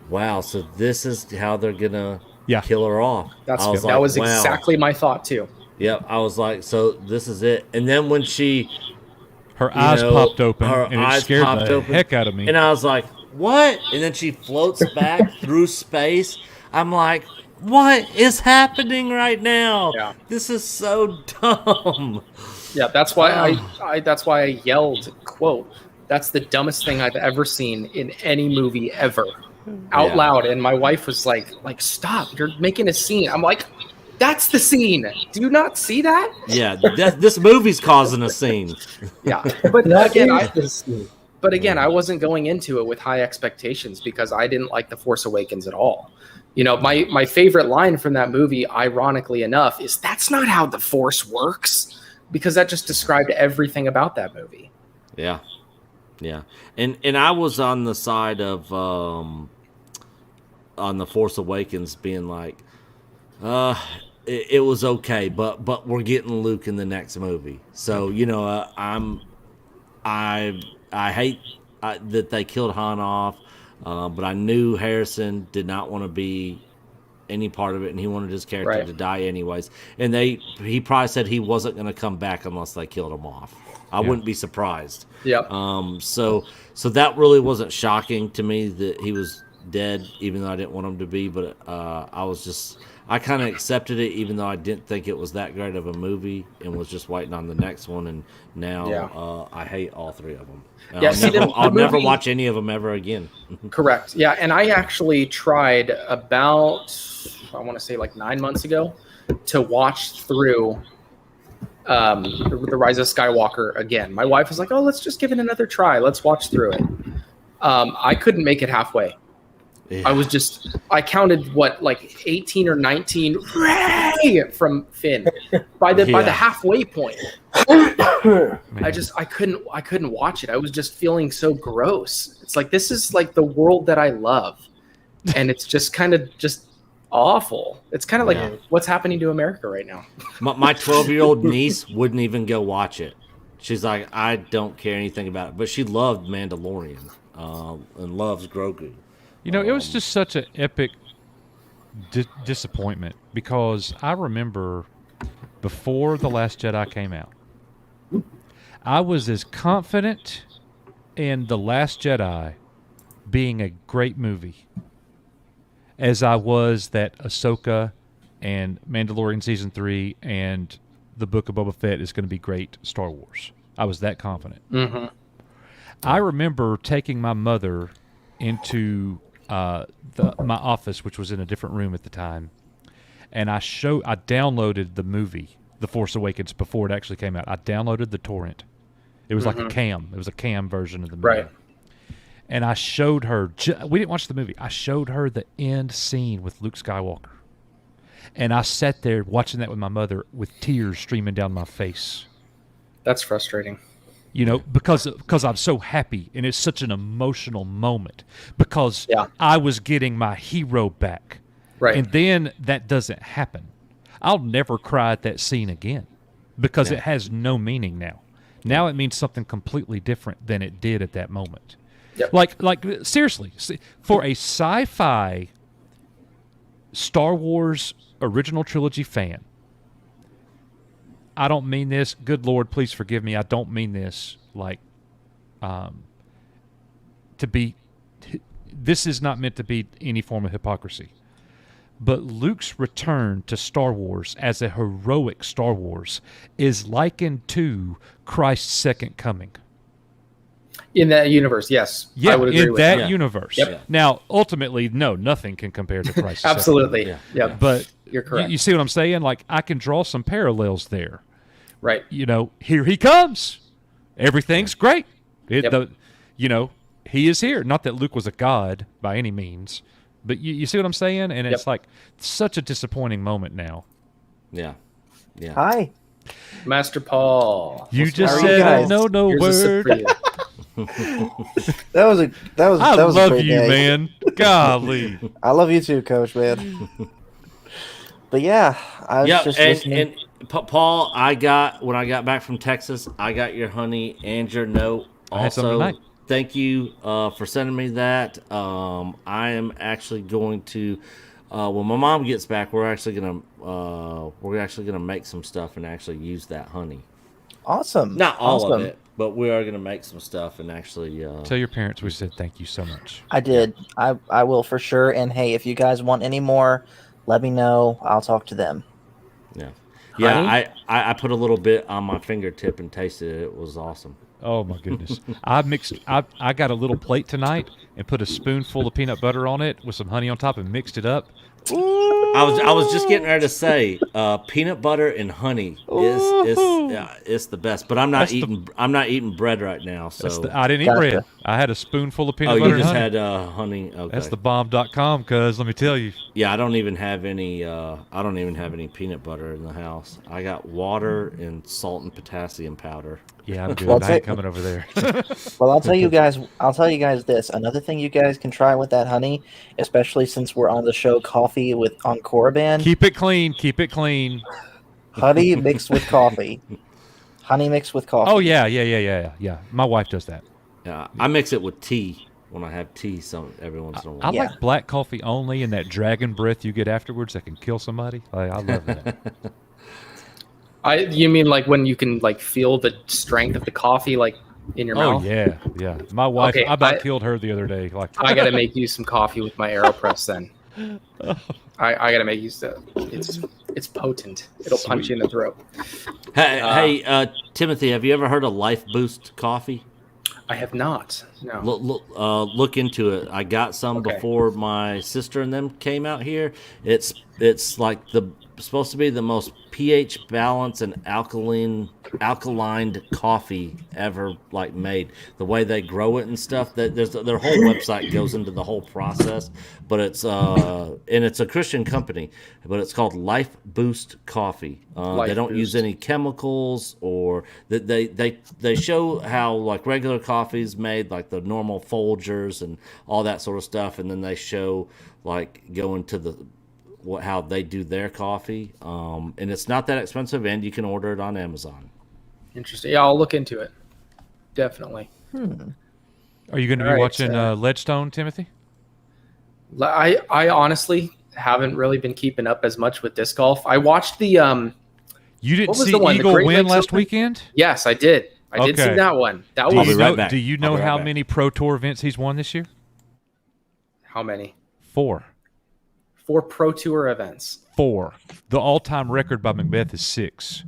wow, so this is how they're going to kill her off. That was exactly my thought too. Yep. I was like, so this is it. And then when her eyes popped open and it scared the heck out of me. And I was like, what? And then she floats back through space. I'm like, what is happening right now? Yeah. This is so dumb. Yeah, that's why I yelled, quote, that's the dumbest thing I've ever seen in any movie ever. Out loud. And my wife was like, stop, you're making a scene. I'm like, that's the scene. Do you not see that? Yeah, this movie's causing a scene. Yeah. But again, I wasn't going into it with high expectations because I didn't like The Force Awakens at all. You know, my favorite line from that movie, ironically enough, is that's not how the Force works, because that just described everything about that movie. Yeah. Yeah. And I was on the side of on The Force Awakens being like, it was okay, but we're getting Luke in the next movie. So, you know, I hate that they killed Han off, but I knew Harrison did not want to be any part of it, and he wanted his character to die anyways. And he probably said he wasn't going to come back unless they killed him off. I wouldn't be surprised. Yep. So that really wasn't shocking to me that he was dead, even though I didn't want him to be. But I kind of accepted it, even though I didn't think it was that great of a movie, and was just waiting on the next one. And now I hate all three of them. I'll never watch any of them ever again. Correct. Yeah, and I actually tried about, I want to say like 9 months ago, to watch through The Rise of Skywalker again. My wife was like, oh, let's just give it another try. Let's watch through it. I couldn't make it halfway. Yeah. I counted like 18 or 19 from Finn by the halfway point. I couldn't watch it. I was just feeling so gross. It's like, this is like the world that I love, and it's just kind of just awful. It's kind of like what's happening to America right now. My 12-year-old niece wouldn't even go watch it. She's like, I don't care anything about it, but she loved Mandalorian and loves Grogu. You know, it was just such an epic disappointment, because I remember before The Last Jedi came out, I was as confident in The Last Jedi being a great movie as I was that Ahsoka and Mandalorian Season 3 and the Book of Boba Fett is going to be great Star Wars. I was that confident. Mm-hmm. I remember taking my mother into my office, which was in a different room at the time, and I downloaded the movie The Force Awakens before it actually came out. I downloaded the torrent. It was like a cam. It was a cam version of the movie. Right. And I showed her. We didn't watch the movie. I showed her the end scene with Luke Skywalker, and I sat there watching that with my mother with tears streaming down my face. That's frustrating. Because I'm so happy, and it's such an emotional moment because I was getting my hero back. Right. And then that doesn't happen. I'll never cry at that scene again because it has no meaning now. Now it means something completely different than it did at that moment. Yep. Like seriously, for a sci-fi Star Wars original trilogy fan, I don't mean this. Good Lord, please forgive me. I don't mean this to be. This is not meant to be any form of hypocrisy. But Luke's return to Star Wars as a heroic Star Wars is likened to Christ's second coming. In that universe, yes. Yeah, I would agree in with that universe. Yep. Now, ultimately, no, nothing can compare to Christ's Absolutely. second coming. Yeah. But you're correct. You see what I'm saying? Like, I can draw some parallels there. Right. Here he comes. Everything's great. He is here. Not that Luke was a god by any means, but you see what I'm saying? And it's like such a disappointing moment now. Yeah. Yeah. Hi. Master Paul. You just said a no word. That was a love great you, day. man. Golly. I love you too, Coach, man. But yeah, I was just listening. And Paul, when I got back from Texas, I got your honey and your note. Also, thank you for sending me that. I am actually going to, when my mom gets back, we're actually gonna make some stuff and actually use that honey. Awesome. Not all of it, but we are gonna make some stuff and actually tell your parents we said thank you so much. I did. I will for sure. And hey, if you guys want any more, let me know. I'll talk to them. Yeah. Yeah, I put a little bit on my fingertip and tasted it. It was awesome. Oh my goodness! I got a little plate tonight and put a spoonful of peanut butter on it with some honey on top and mixed it up. Ooh. I was just getting ready to say peanut butter and honey is the best. But I'm not eating bread right now. So I didn't eat bread. I had a spoonful of peanut butter. Oh, you just and honey. had honey. Okay. That's the bomb.com. Cuz let me tell you. Yeah, I don't even have any peanut butter in the house. I got water and salt and potassium powder. Yeah, I'm good. I ain't coming over there. Well, I'll tell you guys this. Another thing you guys can try with that honey, especially since we're on the show Coffee on Korriban. Keep it clean. Keep it clean. Honey mixed with coffee. Honey mixed with coffee. Oh, yeah. My wife does that. Yeah, I mix it with tea when I have tea every once in a while. I like black coffee only, and that dragon breath you get afterwards that can kill somebody. I love that. You mean like when you can like feel the strength of the coffee like in your mouth? Oh yeah. My wife, I about killed her the other day. Like I got to make you some coffee with my AeroPress then. I got to make you stuff. It's potent. It'll punch you in the throat. Hey, Timothy, have you ever heard of Life Boost coffee? I have not. No. Look into it. I got some before my sister and them came out here. It's like supposed to be the most pH balanced and alkaline coffee ever like made. The way they grow it and stuff, their whole website goes into the whole process. But it's and it's a Christian company, but it's called Life Boost Coffee. They don't use any chemicals, or they show how like regular coffee is made, like the normal Folgers and all that sort of stuff, and then they show like going to how they do their coffee, and it's not that expensive, and you can order it on Amazon. Interesting. Yeah, I'll look into it. Definitely. Are you going to be watching Ledgestone, Timothy? I honestly haven't really been keeping up as much with disc golf. I watched the. You didn't see Eagle win last weekend? Yes, I did. I did see that one. That was. Do you know how many Pro Tour events he's won this year? How many? 4. 4 Pro Tour events. 4. The all-time record by Macbeth is 6.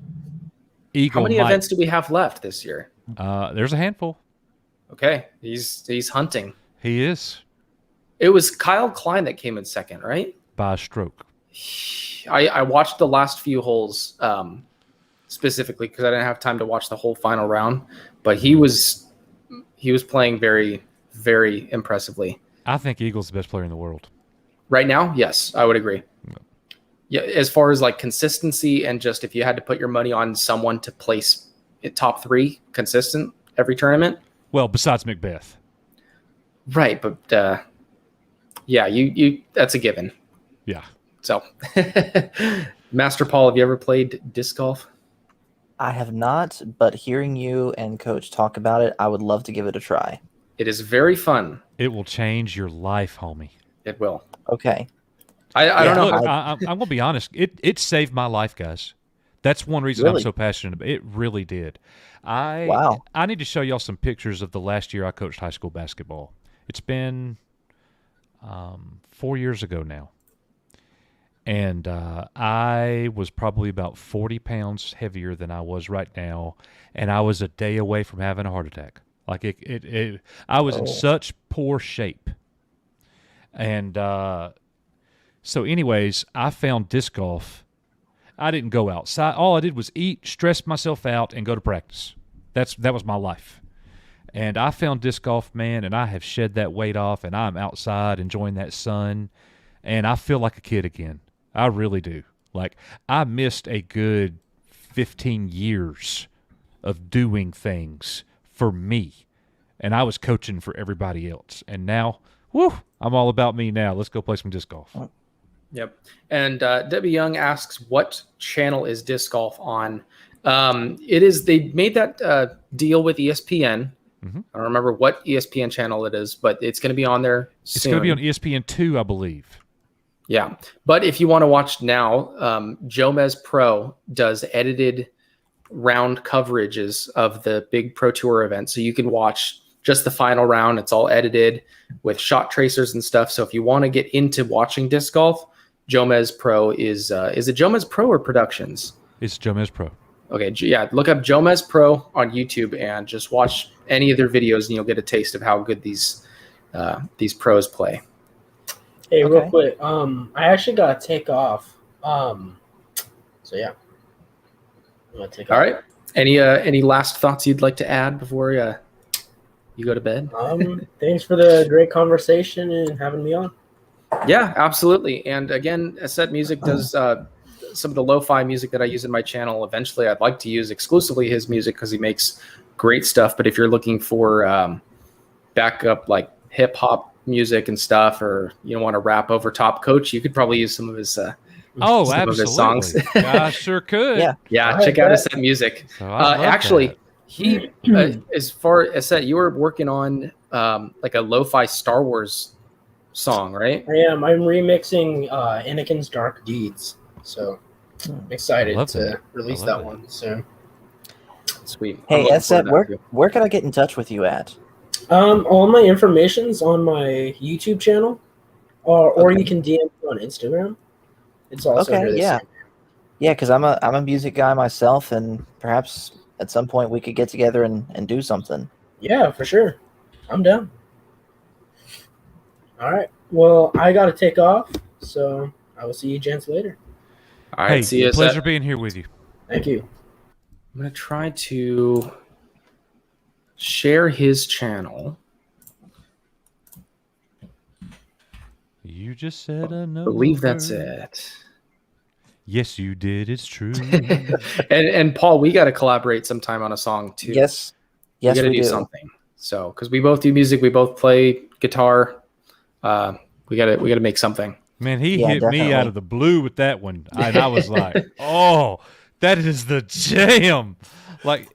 How many events do we have left this year? There's a handful. Okay, he's hunting. He is. It was Kyle Klein that came in second, right? By a stroke. I watched the last few holes specifically because I didn't have time to watch the whole final round, but he was playing very, very impressively. I think Eagle's the best player in the world. Right now, yes, I would agree. Yeah, as far as like consistency and just if you had to put your money on someone to place top 3 consistent every tournament. Well, besides Macbeth. Right, but yeah, you that's a given. Yeah. So, Master Paul, have you ever played disc golf? I have not, but hearing you and Coach talk about it, I would love to give it a try. It is very fun. It will change your life, homie. It will. Okay. I don't know. Look, I'm going to be honest. It saved my life, guys. That's one reason I'm so passionate about it. It really did. Wow. I need to show y'all some pictures of the last year I coached high school basketball. It's been 4 years ago now. And I was probably about 40 pounds heavier than I was right now, and I was a day away from having a heart attack. Like I was in such poor shape. And so anyways, I found disc golf. I didn't go outside. All I did was eat, stress myself out, and go to practice. That was my life. And I found disc golf, man, and I have shed that weight off, and I'm outside enjoying that sun, and I feel like a kid again. I really do. Like, I missed a good 15 years of doing things for me, and I was coaching for everybody else. And now, I'm all about me now. Let's go play some disc golf. Yep. And Debbie Young asks, what channel is disc golf on? They made that deal with ESPN. Mm-hmm. I don't remember what ESPN channel it is, but it's going to be on there soon. It's going to be on ESPN2, I believe. Yeah. But if you want to watch now, Jomez Pro does edited round coverages of the big Pro Tour event. So you can watch just the final round. It's all edited with shot tracers and stuff. So if you want to get into watching disc golf, Jomez Pro is it Jomez Pro or Productions? It's Jomez Pro. Okay. Yeah. Look up Jomez Pro on YouTube and just watch any of their videos and you'll get a taste of how good these pros play. Hey, real quick, I actually gotta take off. So yeah, I'm gonna take off. All right. Any last thoughts you'd like to add before you go to bed? Thanks for the great conversation and having me on. Yeah, absolutely. And again, Asset Music does some of the lo-fi music that I use in my channel. Eventually, I'd like to use exclusively his music because he makes great stuff. But if you're looking for backup like hip hop music and stuff, or you don't want to rap over top Coach, you could probably use some of his absolutely. of his songs. I sure could. Yeah. Check out Asset Music. So actually, he as far as Asset, you were working on like a lo-fi Star Wars song, right? I am. I'm remixing Anakin's Dark Deeds, so I'm excited to release that one soon. Sweet. Hey, Asset, where can I get in touch with you at? All my information's on my YouTube channel, or you can DM me on Instagram. It's also under the same. Yeah, because I'm a music guy myself, and perhaps at some point we could get together and do something. Yeah, for sure. I'm down. All right. Well, I got to take off, so I will see you gents later. All right. See you. Pleasure being here with you. Thank you. I'm going to try to share his channel. You just said another I believe word. That's it. Yes, you did. It's true. and Paul, we got to collaborate sometime on a song too. Yes, we got to do something. So, because we both do music, we both play guitar. We got to make something. Man, he hit me out of the blue with that one, and I was like, "Oh, that is the jam!" Like,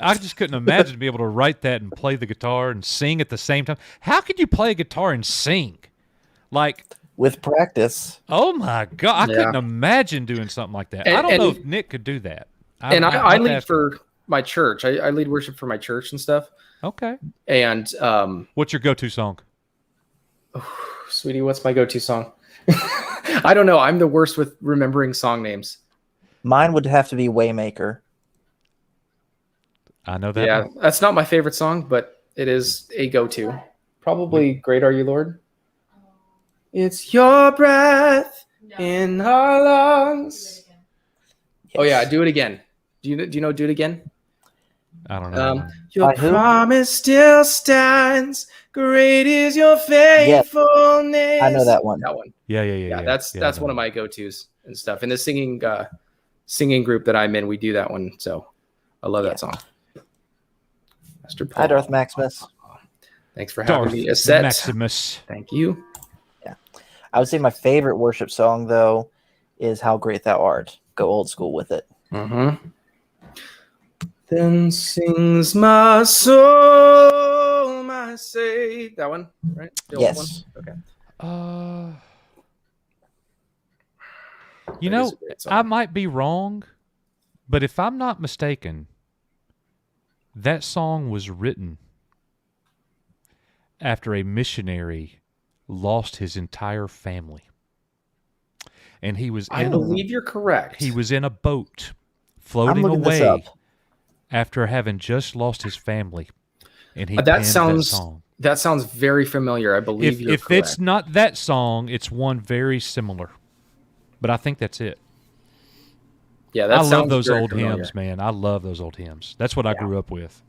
I just couldn't imagine to be able to write that and play the guitar and sing at the same time. How could you play a guitar and sing? Like, with practice. Oh my God, I couldn't imagine doing something like that. I don't know if Nick could do that. I lead for my church. I lead worship for my church and stuff. Okay. And what's your go-to song? Oh, sweetie, what's my go-to song? I don't know. I'm the worst with remembering song names. Mine would have to be Waymaker. I know that. Yeah, that's not my favorite song, but it is a go-to. Probably Great Are You, Lord. It's your breath in our lungs. Yes. Oh yeah, do it again. Do you know do it again? I don't know. Your promise still stands. Great is your faithfulness. I know that one. That one. Yeah. That's one of my go-tos and stuff. In the singing group that I'm in, we do that one. So I love that song. Master Paul. Hi, Darth Maximus. Thanks for having me. Set. Maximus. Thank you. Yeah, I would say my favorite worship song though is "How Great Thou Art." Go old school with it. Mm-hmm. Then sings my soul, my Savior. That one, right? The old Yes. one? Okay. You know, I might be wrong, but if I'm not mistaken, that song was written after a missionary lost his entire family. And he was I believe you're correct. He was in a boat floating away after having just lost his family. And he penned that song. That sounds very familiar. I believe you're correct. If it's not that song, it's one very similar. But I think that's it. Yeah, that sounds I love those very old familiar. hymns, man. I love those old hymns. That's what I grew up with.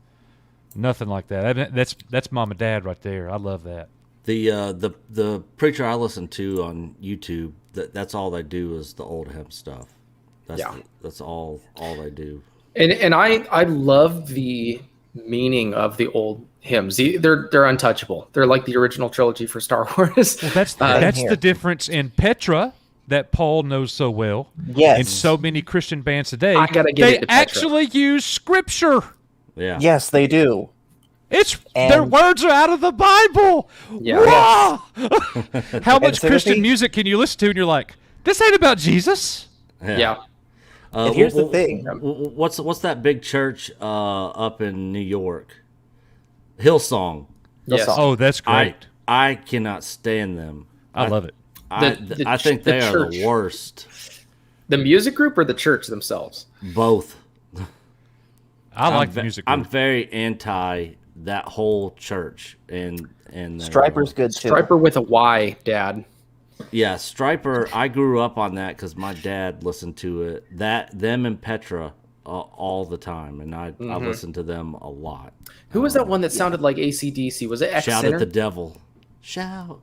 Nothing like that. That's mom and dad right there. I love that. The preacher I listen to on YouTube, that's all they do is the old hymn stuff. That's all they do. And I love the meaning of the old hymns. They're untouchable. They're like the original trilogy for Star Wars. Well, that's the difference in Petra that Paul knows so well. Yes. And so many Christian bands today, they actually use scripture. Yeah. Yes, they do. Their words are out of the Bible. Yeah. How much Christian music can you listen to and you're like, this ain't about Jesus? Yeah. And here's the thing. What's that big church up in New York? Hillsong. Yes. Oh, that's great. I cannot stand them. I love it. I think they are the worst. The music group or the church themselves? Both. I like the music group. I'm very anti that whole church and Striper's good too. Striper with a Y, Dad. Yeah, Striper. I grew up on that because my dad listened to it. Them and Petra all the time, and I listened to them a lot. Who was that one that sounded like AC/DC? Was it X Shout Sinner? at the devil. Shout.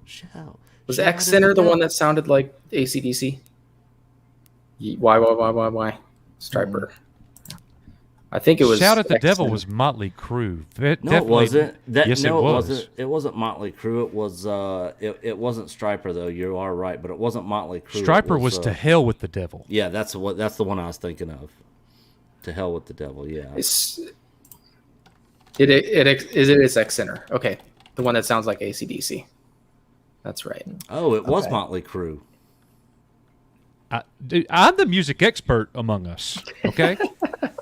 Was X Sinner the one that sounded like AC/DC? Why? Striper. I think it was. Shout at the X Devil Sinner. was Motley Crue. No, it wasn't. Yes, it was. It wasn't Motley Crue. It was. It wasn't Striper though. You are right, but it wasn't Motley Crue. Striper was To Hell with the Devil. Yeah, that's the one I was thinking of. To Hell with the Devil. Yeah. It is X Sinner. Okay, the one that sounds like AC/DC. That's right. Oh, it was Motley Crue. Dude, I'm the music expert among us. Okay.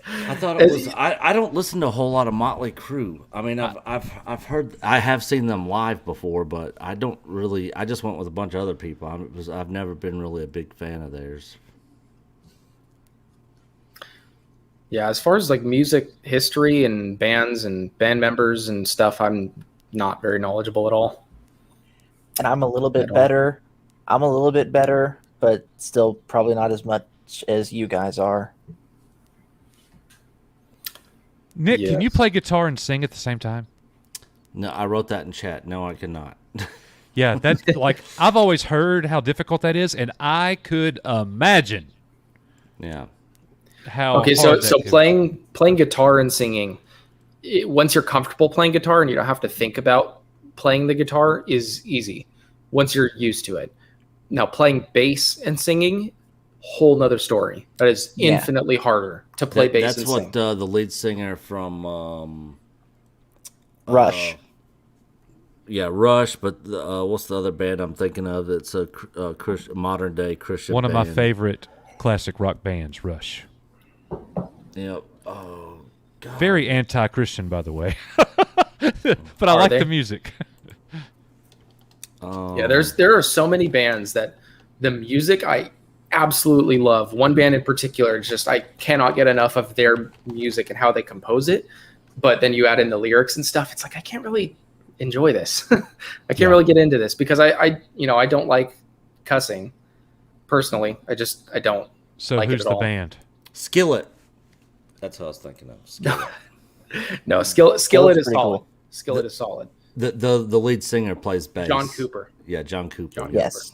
I thought it was. I don't listen to a whole lot of Motley Crue. I mean, I've heard. I have seen them live before, but I don't really. I just went with a bunch of other people. I've never been really a big fan of theirs. Yeah, as far as like music history and bands and band members and stuff, I'm not very knowledgeable at all. And I'm a little bit better. But still probably not as much as you guys are. Nick, Can you play guitar and sing at the same time? No, I wrote that in chat. No, I cannot. Yeah, that's like I've always heard how difficult that is, and I could imagine. Yeah. How okay, so playing guitar and singing, once you're comfortable playing guitar and you don't have to think about playing the guitar is easy. Once you're used to it. Now, playing bass and singing, whole nother story. That is infinitely harder to play bass and sing. That's what the lead singer from Rush. Rush. But what's the other band I'm thinking of? It's a modern day Christian. One of band. my favorite classic rock bands, Rush. Yep. Oh, God. Very anti-Christian, by the way. But I like the music. Yeah, there are so many bands that the music I absolutely love. One band in particular, just I cannot get enough of their music and how they compose it. But then you add in the lyrics and stuff, it's like I can't really enjoy this. I can't really get into this because I don't like cussing. personally. I don't. So like who's it at the all. band? Skillet. That's what I was thinking of. Skillet. No, Skillet is pretty solid. cool. Skillet is solid. The lead singer plays bass. John Cooper. Yeah, John Cooper. Yes.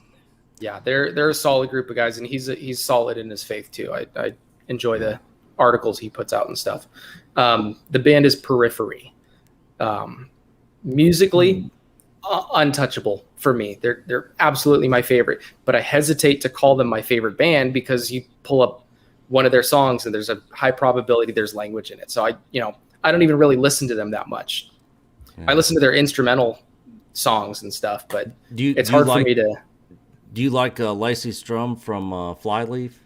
Yeah, they're a solid group of guys, and he's solid in his faith too. I enjoy the articles he puts out and stuff. The band is Periphery. Musically, untouchable for me. They're absolutely my favorite, but I hesitate to call them my favorite band because you pull up one of their songs and there's a high probability there's language in it. So I don't even really listen to them that much. Yeah. I listen to their instrumental songs and stuff, but it's hard for me to. Do you like Lacey Strum from Flyleaf?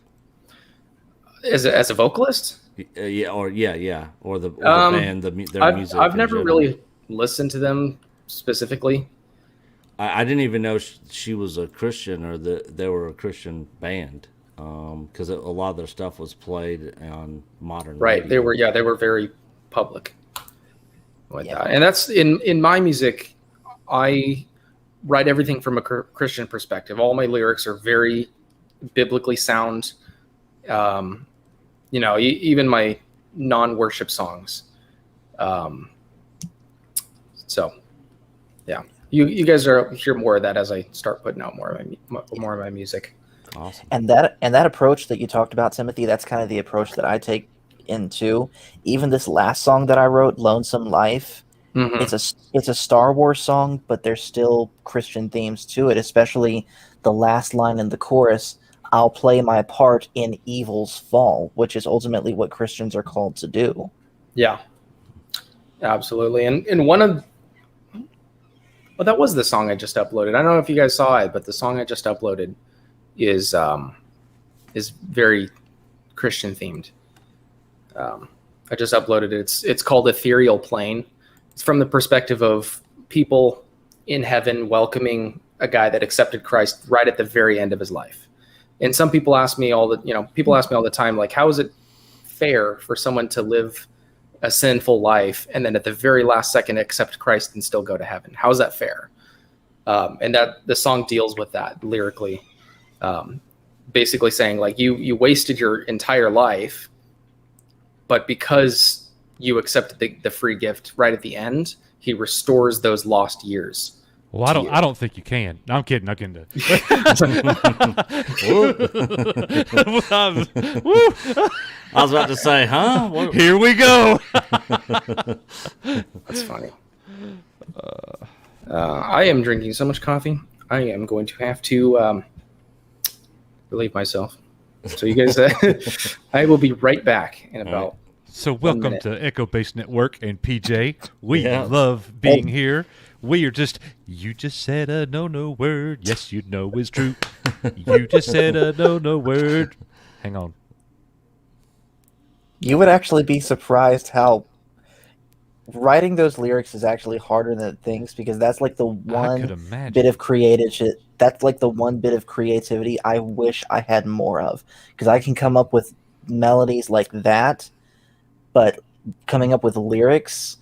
As a vocalist? Yeah, or the band, their music. I've never really listened to them specifically. I didn't even know she was a Christian or they were a Christian band, because a lot of their stuff was played on modern. Right, radio. they were very public with that, and that's in my music. I write everything from a Christian perspective. All my lyrics are very biblically sound. Even my non-worship songs. So, yeah, you guys are hear more of that as I start putting out more of my music. Awesome. And that approach that you talked about, Timothy, that's kind of the approach that I take into. Even this last song that I wrote, "Lonesome Life." Mm-hmm. It's a Star Wars song, but there's still Christian themes to it, especially the last line in the chorus, "I'll play my part in evil's fall," which is ultimately what Christians are called to do. Yeah, absolutely. And one of, well, that was the song I just uploaded. I don't know if you guys saw it, but the song I just uploaded is very Christian themed. I just uploaded it. It's called Ethereal Plain. It's from the perspective of people in heaven welcoming a guy that accepted Christ right at the very end of his life. And some people ask me all the time, like, how is it fair for someone to live a sinful life and then at the very last second accept Christ and still go to heaven? How is that fair? And that the song deals with that lyrically, basically saying, like, you wasted your entire life, but because you accepted the free gift right at the end, he restores those lost years. Well, I don't think you can. No, I'm kidding. I was about to say, huh? Here we go. That's funny. I am drinking so much coffee. I am going to have to relieve myself. So you guys, I will be right back in about. So welcome to Echo Base Network and PJ. We love being here. We are you just said a no word. Yes, you know is true. You just said a no word. Hang on. You would actually be surprised how writing those lyrics is actually harder than it thinks, because that's like the one bit of creative shit. That's like the one bit of creativity I wish I had more of, because I can come up with melodies like that, but coming up with lyrics,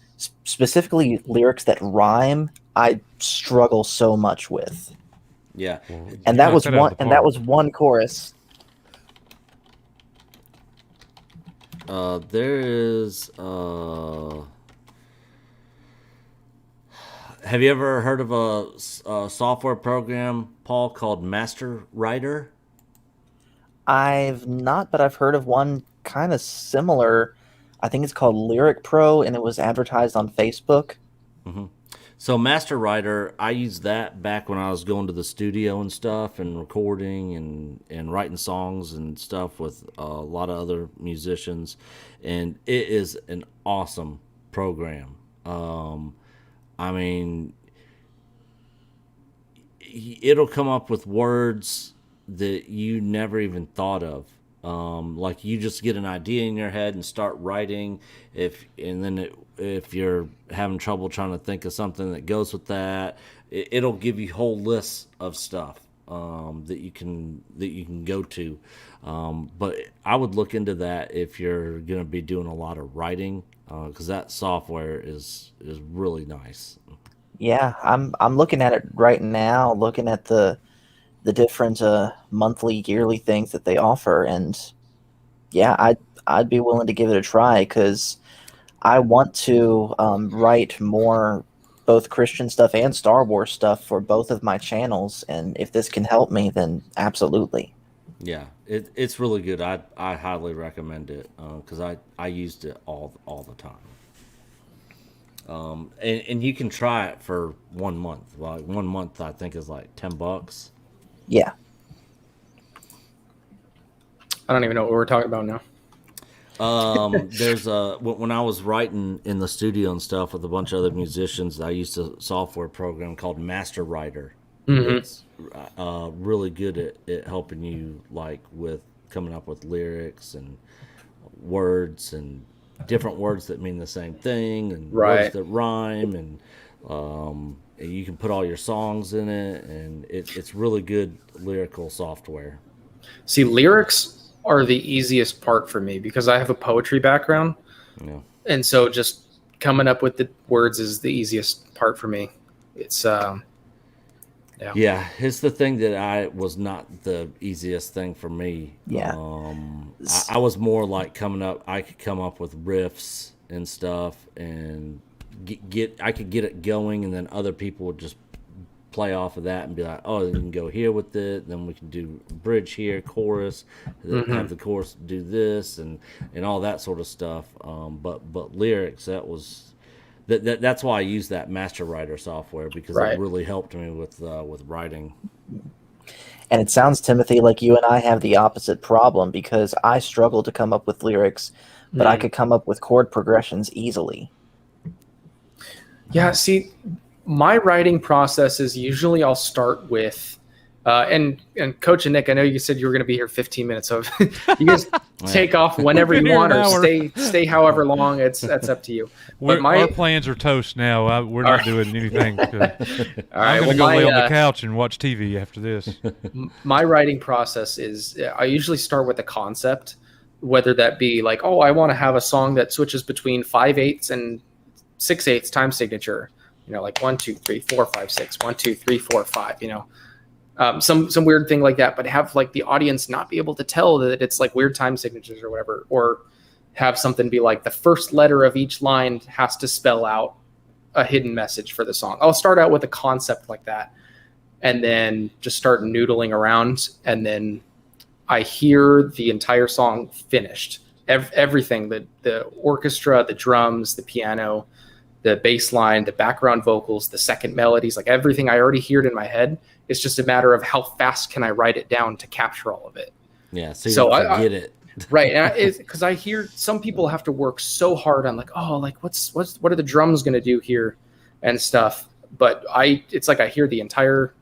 specifically lyrics that rhyme, I struggle so much with. Yeah. And that was one chorus. There is have you ever heard of a software program, Paul, called Master Writer? I've not, but I've heard of one kind of similar. I think it's called Lyric Pro, and it was advertised on Facebook. Mm-hmm. So Master Writer, I used that back when I was going to the studio and stuff and recording and writing songs and stuff with a lot of other musicians. And it is an awesome program. I mean, it'll come up with words that you never even thought of. Like you just get an idea in your head and start writing. If you're having trouble trying to think of something that goes with that, it'll give you whole lists of stuff that you can go to. But I would look into that if you're going to be doing a lot of writing, because that software is really nice. Yeah, I'm looking at it right now. Looking at the the different monthly, yearly things that they offer, and yeah, I'd be willing to give it a try because I want to write more both Christian stuff and Star Wars stuff for both of my channels, and if this can help me, then absolutely. Yeah, it's really good. I highly recommend it because I used it all the time. And you can try it for 1 month. Like 1 month, I think is like $10. Yeah. I don't even know what we're talking about now. There's when I was writing in the studio and stuff with a bunch of other musicians, I used a software program called Master Writer. Mm-hmm. It's really good at helping you like with coming up with lyrics and words and different words that mean the same thing and words that rhyme, and you can put all your songs in it, and it's really good lyrical software. See, lyrics are the easiest part for me because I have a poetry background. Yeah. And so just coming up with the words is the easiest part for me. It's yeah, it's the thing that I was not the easiest thing for me. Yeah. I was more like coming up. I could come up with riffs and stuff, and I could get it going, and then other people would just play off of that and be like, "Oh, you can go here with it. Then we can do bridge here, chorus, have the chorus do this, and all that sort of stuff." But lyrics, that's why I use that Master Writer software because it really helped me with writing. And it sounds, Timothy, like you and I have the opposite problem because I struggle to come up with lyrics, but I could come up with chord progressions easily. Yeah, see, my writing process is usually I'll start with, and Coach and Nick, I know you said you were going to be here 15 minutes, so you guys take off whenever you want or stay however long. That's up to you. But our plans are toast now. We're not doing anything. I'm going to go lay on the couch and watch TV after this. My writing process is I usually start with a concept, whether that be like, oh, I want to have a song that switches between 5/8 and 6/8 time signature. Like 1, 2, 3, 4, 5, 6, 1, 2, 3, 4, 5, some weird thing like that, but have like the audience not be able to tell that it's like weird time signatures or whatever, or have something be like the first letter of each line has to spell out a hidden message for the song. I'll start out with a concept like that and then just start noodling around. And then I hear the entire song finished. Everything, the orchestra, the drums, the piano, the bass line, the background vocals, the second melodies, like everything I already heard in my head. It's just a matter of how fast can I write it down to capture all of it. Yeah, so you don't forget it. Right, because I hear some people have to work so hard on like, oh, like what are the drums going to do here and stuff. But it's like I hear the entire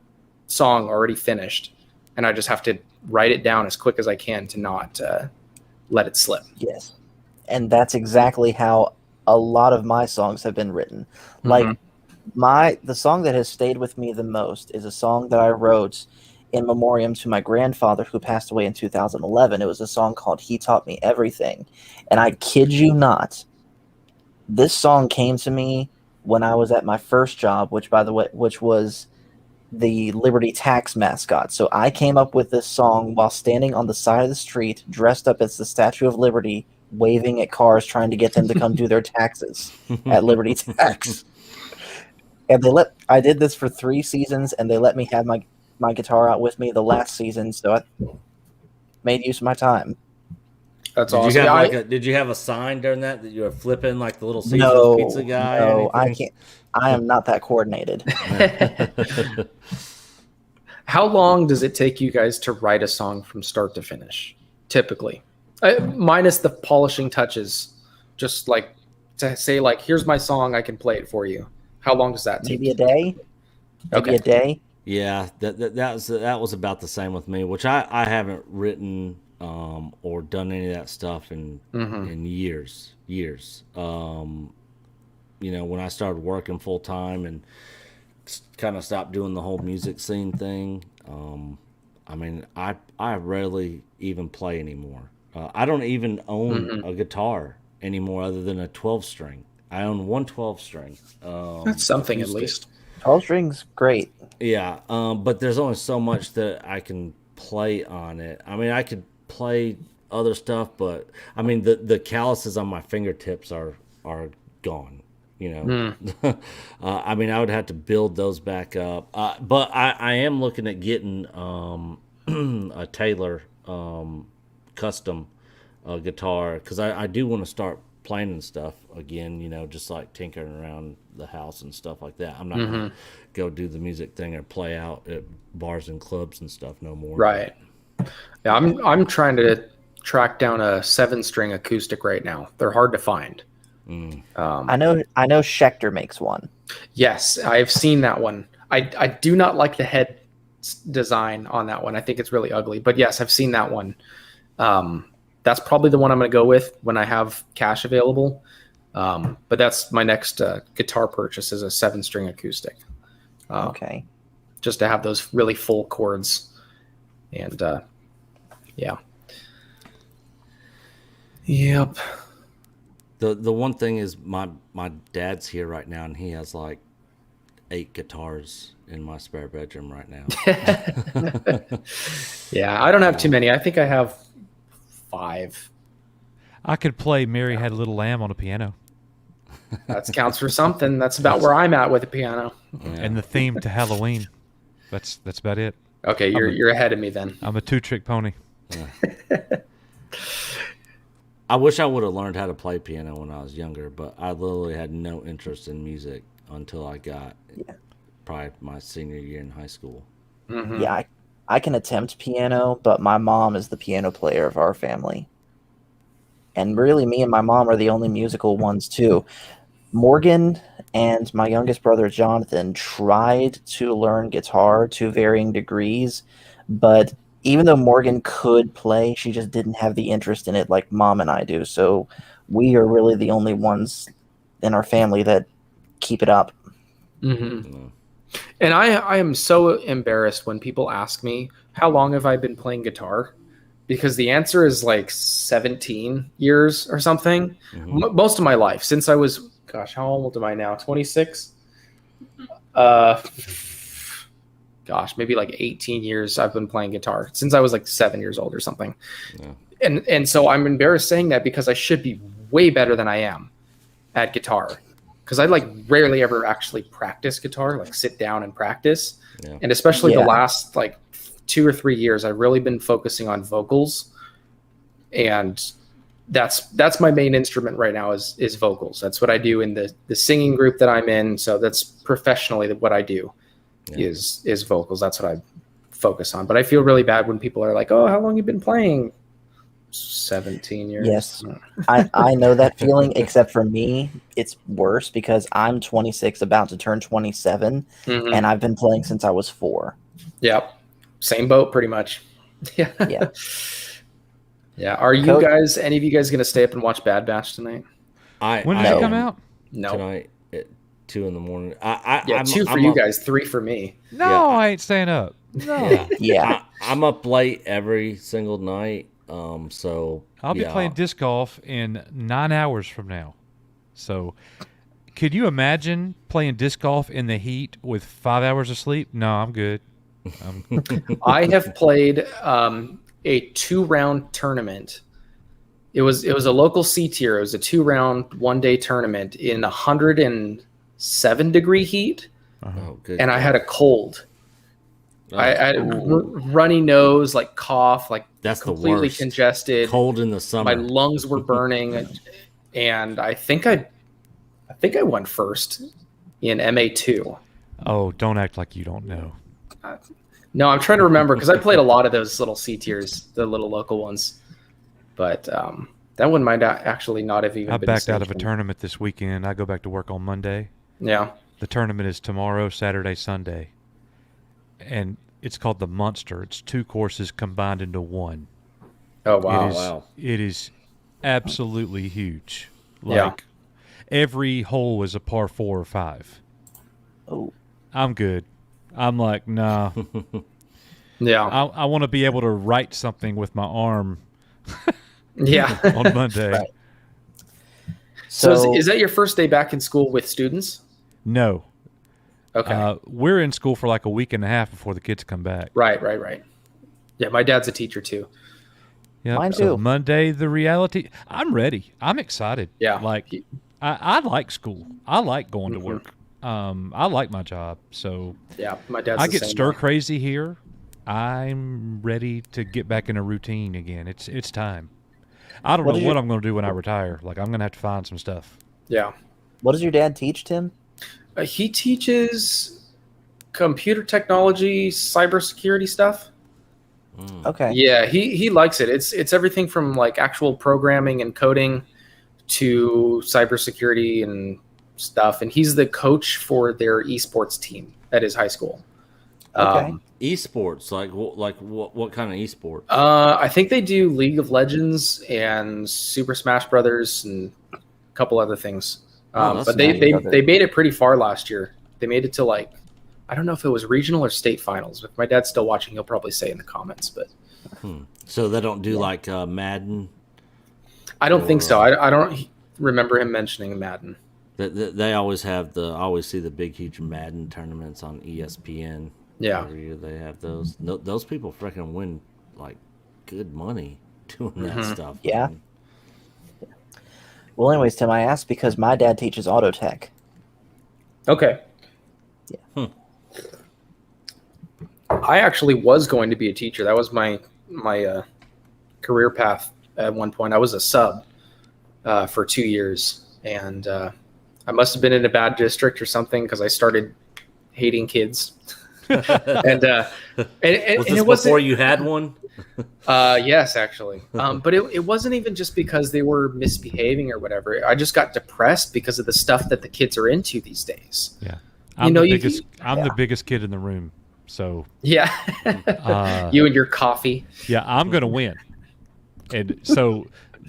song already finished, and I just have to write it down as quick as I can to not let it slip. Yes, and that's exactly how a lot of my songs have been written. Like the song that has stayed with me the most is a song that I wrote in memoriam to my grandfather who passed away in 2011. It was a song called He Taught Me Everything. And I kid you not, this song came to me when I was at my first job, which was the Liberty Tax mascot. So I came up with this song while standing on the side of the street, dressed up as the Statue of Liberty, waving at cars, trying to get them to come do their taxes at Liberty Tax. And I did this for 3 seasons, and they let me have my guitar out with me the last season, so I made use of my time. That's awesome. Did you have a sign during that you were flipping like the little Caesar's pizza guy? No, I can't. I am not that coordinated. How long does it take you guys to write a song from start to finish, typically? Minus the polishing touches, just like to say, like, here's my song, I can play it for you. How long does that take? Maybe a day. Maybe a day. Yeah, that was about the same with me, which I haven't written or done any of that stuff in years. When I started working full time and kind of stopped doing the whole music scene thing, I rarely even play anymore. I don't even own a guitar anymore other than a 12-string. I own one 12-string. That's something at least. 12 strings, great. Yeah, but there's only so much that I can play on it. I mean, I could play other stuff, but I mean, the calluses on my fingertips are gone. You know, I mean, I would have to build those back up. But I am looking at getting a Taylor custom guitar because I do want to start playing and stuff again. You know, just like tinkering around the house and stuff like that. I'm not gonna go do the music thing or play out at bars and clubs and stuff no more. Right. Yeah, I'm trying to track down a 7-string acoustic right now. They're hard to find. I know Schecter makes one. Yes, I've seen that one. I do not like the head design on that one. I think it's really ugly. But yes, I've seen that one. That's probably the one I'm going to go with when I have cash available. But that's my next guitar purchase is a 7-string acoustic. Okay. Just to have those really full chords. And yeah. Yep. The one thing is my dad's here right now, and he has like 8 guitars in my spare bedroom right now. Yeah, I don't have too many. I think I have 5. I could play Mary Had a Little Lamb on a piano. That counts for something. That's about where I'm at with the piano. Yeah. And the theme to Halloween. That's about it. Okay, you're ahead of me then. I'm a 2-trick pony. Yeah. I wish I would have learned how to play piano when I was younger, but I literally had no interest in music until I got probably my senior year in high school. Mm-hmm. Yeah, I can attempt piano, but my mom is the piano player of our family. And really, me and my mom are the only musical ones, too. Morgan and my youngest brother, Jonathan, tried to learn guitar to varying degrees, but even though Morgan could play, she just didn't have the interest in it like Mom and I do. So we are really the only ones in our family that keep it up. Mm-hmm. And I am so embarrassed when people ask me, how long have I been playing guitar? Because the answer is like 17 years or something. Mm-hmm. Most of my life, since I was, gosh, how old am I now? 26? Gosh, maybe like 18 years I've been playing guitar since I was like 7 years old or something. Yeah. And so I'm embarrassed saying that because I should be way better than I am at guitar. Because I like rarely ever actually practice guitar, like sit down and practice. Yeah. And especially the last like 2 or 3 years, I've really been focusing on vocals. And that's my main instrument right now is vocals. That's what I do in the singing group that I'm in. So that's professionally what I do. Yeah. is vocals. That's what I focus on. But I feel really bad when people are like, oh, how long have you been playing? 17 years. Yes. I know that feeling, except for me, it's worse because I'm 26, about to turn 27, and I've been playing since I was 4. Yep. Same boat, pretty much. Yeah. Yeah. Yeah. Are you guys, any of you guys going to stay up and watch Bad Batch tonight? When does it come out? No. Tonight at 2 in the morning. I'm 2 for you guys, 3 for me. No, I ain't staying up. No. Yeah. I'm up late every single night. So I'll be playing disc golf in 9 hours from now. So could you imagine playing disc golf in the heat with 5 hours of sleep? No, I'm good. I have played a 2-round tournament. It was a local C tier. It was a 2-round 1-day tournament in 107-degree heat. Oh, good. And I had a cold. I had runny nose, like cough, like that's completely congested. Cold in the summer. My lungs were burning, and I think I won first in MA2. Oh, don't act like you don't know. No, I'm trying to remember because I played a lot of those little C tiers, the little local ones. But that one might actually not have even. I been backed out of a tournament this weekend. I go back to work on Monday. Yeah. The tournament is tomorrow, Saturday, Sunday. And it's called the Monster. It's 2 courses combined into one. Oh, wow. It is absolutely huge. Like, every hole is a par 4 or 5. Oh. I'm good. I'm like, nah. Yeah. I want to be able to write something with my arm on Monday. Right. So is that your first day back in school with students? No. Okay. We're in school for like a week and a half before the kids come back. Right. Yeah, my dad's a teacher too. Yeah, mine so too. Monday, the reality. I'm ready. I'm excited. Yeah. Like, I like school. I like going to work. I like my job. So yeah, my dad's. I the get same stir way. crazy here. I'm ready to get back in a routine again. It's time. I don't know what I'm going to do when I retire. Like, I'm going to have to find some stuff. Yeah. What does your dad teach, Tim? He teaches computer technology, cybersecurity stuff. Okay. Yeah, he likes it. It's everything from like actual programming and coding to cybersecurity and stuff. And he's the coach for their esports team at his high school. Okay. Esports, like what kind of esport? I think they do League of Legends and Super Smash Brothers and a couple other things. But they made it pretty far last year. They made it to like, I don't know if it was regional or state finals. If my dad's still watching, he'll probably say in the comments. But so they don't do like Madden. I don't think so. I don't remember him mentioning Madden. They always have I always see the big huge Madden tournaments on ESPN. Yeah, every year they have those. Those people freaking win like good money doing that stuff. Yeah. Man. Well, anyways, Tim, I asked because my dad teaches auto tech. Okay. Yeah. I actually was going to be a teacher. That was my career path at one point. I was a sub for 2 years, and I must have been in a bad district or something because I started hating kids. and was this before you had one? Yes, actually. But it wasn't even just because they were misbehaving or whatever. I just got depressed because of the stuff that the kids are into these days. Yeah. I'm the biggest kid in the room. So yeah, you and your coffee. Yeah, I'm going to win. And so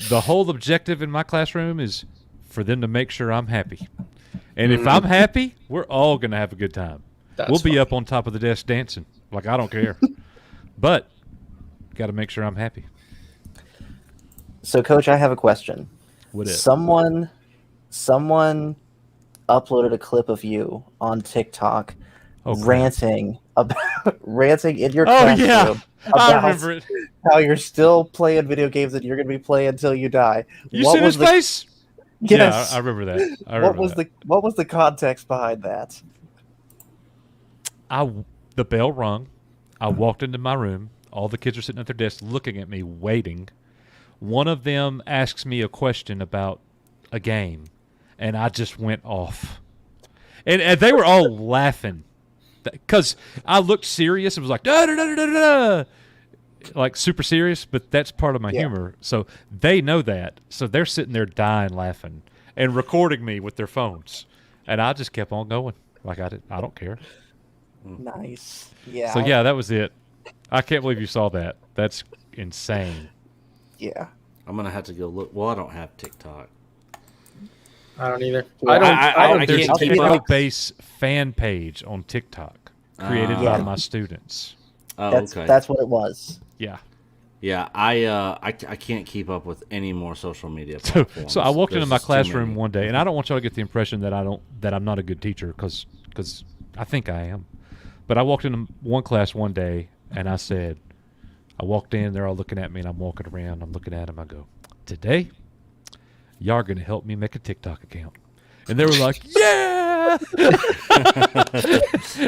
the whole objective in my classroom is for them to make sure I'm happy. And if I'm happy, we're all going to have a good time. We'll be up on top of the desk dancing. Like, I don't care. But got to make sure I'm happy. So, Coach, I have a question. What is? Someone uploaded a clip of you on TikTok ranting in your classroom about how you're still playing video games and you're going to be playing until you die. You see his face? Yes. Yeah, I remember that. What was the context behind that? The bell rung. I walked into my room. All the kids are sitting at their desks looking at me, waiting. One of them asks me a question about a game, and I just went off. And they were all laughing because I looked serious. It was like, da, da, da, da, da, like super serious, but that's part of my humor. So they know that. So they're sitting there dying laughing and recording me with their phones. And I just kept on going. Like I don't care. Nice. Yeah. So yeah, that was it. I can't believe you saw that. That's insane. Yeah. I'm gonna have to go look. Well, I don't have TikTok. I don't either. There's a Video Base fan page on TikTok created by my students. That's what it was. Yeah. Yeah, I can't keep up with any more social media platforms. So I walked into my classroom one day, and I don't want y'all to get the impression that I'm not a good teacher because I think I am. But I walked into one class one day, and I said, I walked in, they're all looking at me, and I'm walking around, I'm looking at them, I go, today, y'all are going to help me make a TikTok account. And they were like, yeah!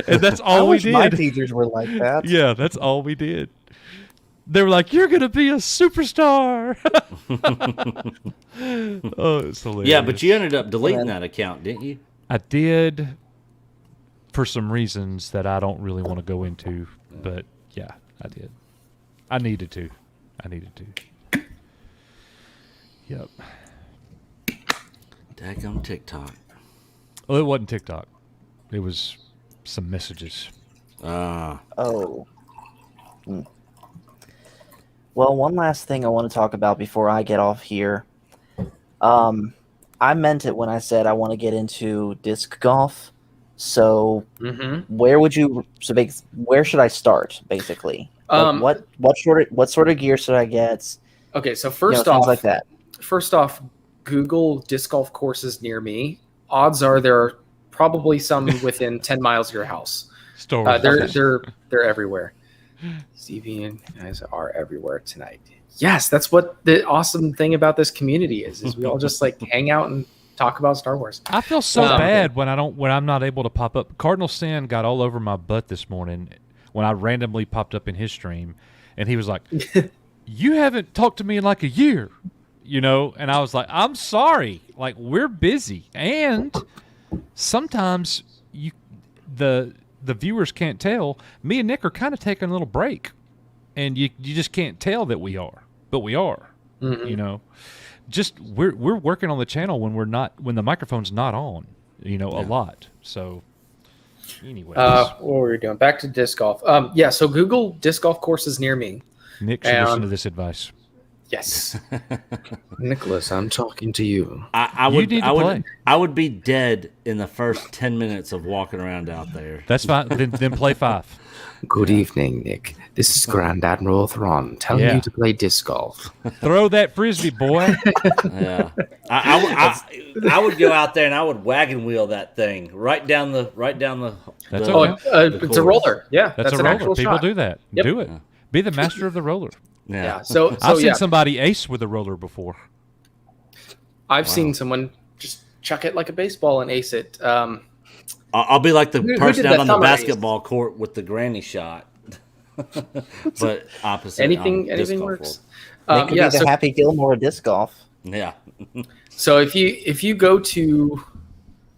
And that's all we did. My teachers were like that. Yeah, that's all we did. They were like, you're going to be a superstar. Oh, it's hilarious. Yeah, but you ended up deleting that account, didn't you? I did for some reasons that I don't really want to go into. But, yeah, I did. I needed to. Yep. Daggum TikTok. Well, it wasn't TikTok. It was some messages. Oh. Well, one last thing I want to talk about before I get off here. I meant it when I said I want to get into disc golf. So, where should I start? Basically, what sort of gear should I get? Okay, so first off, things like that. First off, Google disc golf courses near me. Odds are there are probably some within 10 miles of your house. They're everywhere. Stevie and guys are everywhere tonight. Yes, that's what the awesome thing about this community is we all just like hang out and talk about Star Wars. I feel so bad when I'm not able to pop up. Cardinal Sin got all over my butt this morning when I randomly popped up in his stream, and he was like, "You haven't talked to me in like a year," and I was like, "I'm sorry. Like, we're busy, and sometimes the viewers can't tell. Me and Nick are kind of taking a little break, and you just can't tell that we are, but we are. Just we're working on the channel when the microphone's not on, a lot. So, anyways, what were we doing? Back to disc golf. So Google disc golf courses near me. Nick should listen to this advice. Yes, Nicholas, I'm talking to you. I would be dead in the first 10 minutes of walking around out there. That's fine. Then play 5. Good evening, Nick. This is Grand Admiral Thrawn telling you to play disc golf. Throw that frisbee, boy. Yeah, I would go out there and I would wagon wheel that thing right down the. That's okay. It's a roller. Yeah, that's a an roller. Actual People shot. do that. Yep. Do it. Be the master of the roller. Yeah. So I've seen somebody ace with a roller before. I've seen someone just chuck it like a baseball and ace it. I'll be like the person out on the basketball court with the granny shot. But opposite. Anything works. It could be the Happy Gilmore of disc golf. Yeah. So if you go to,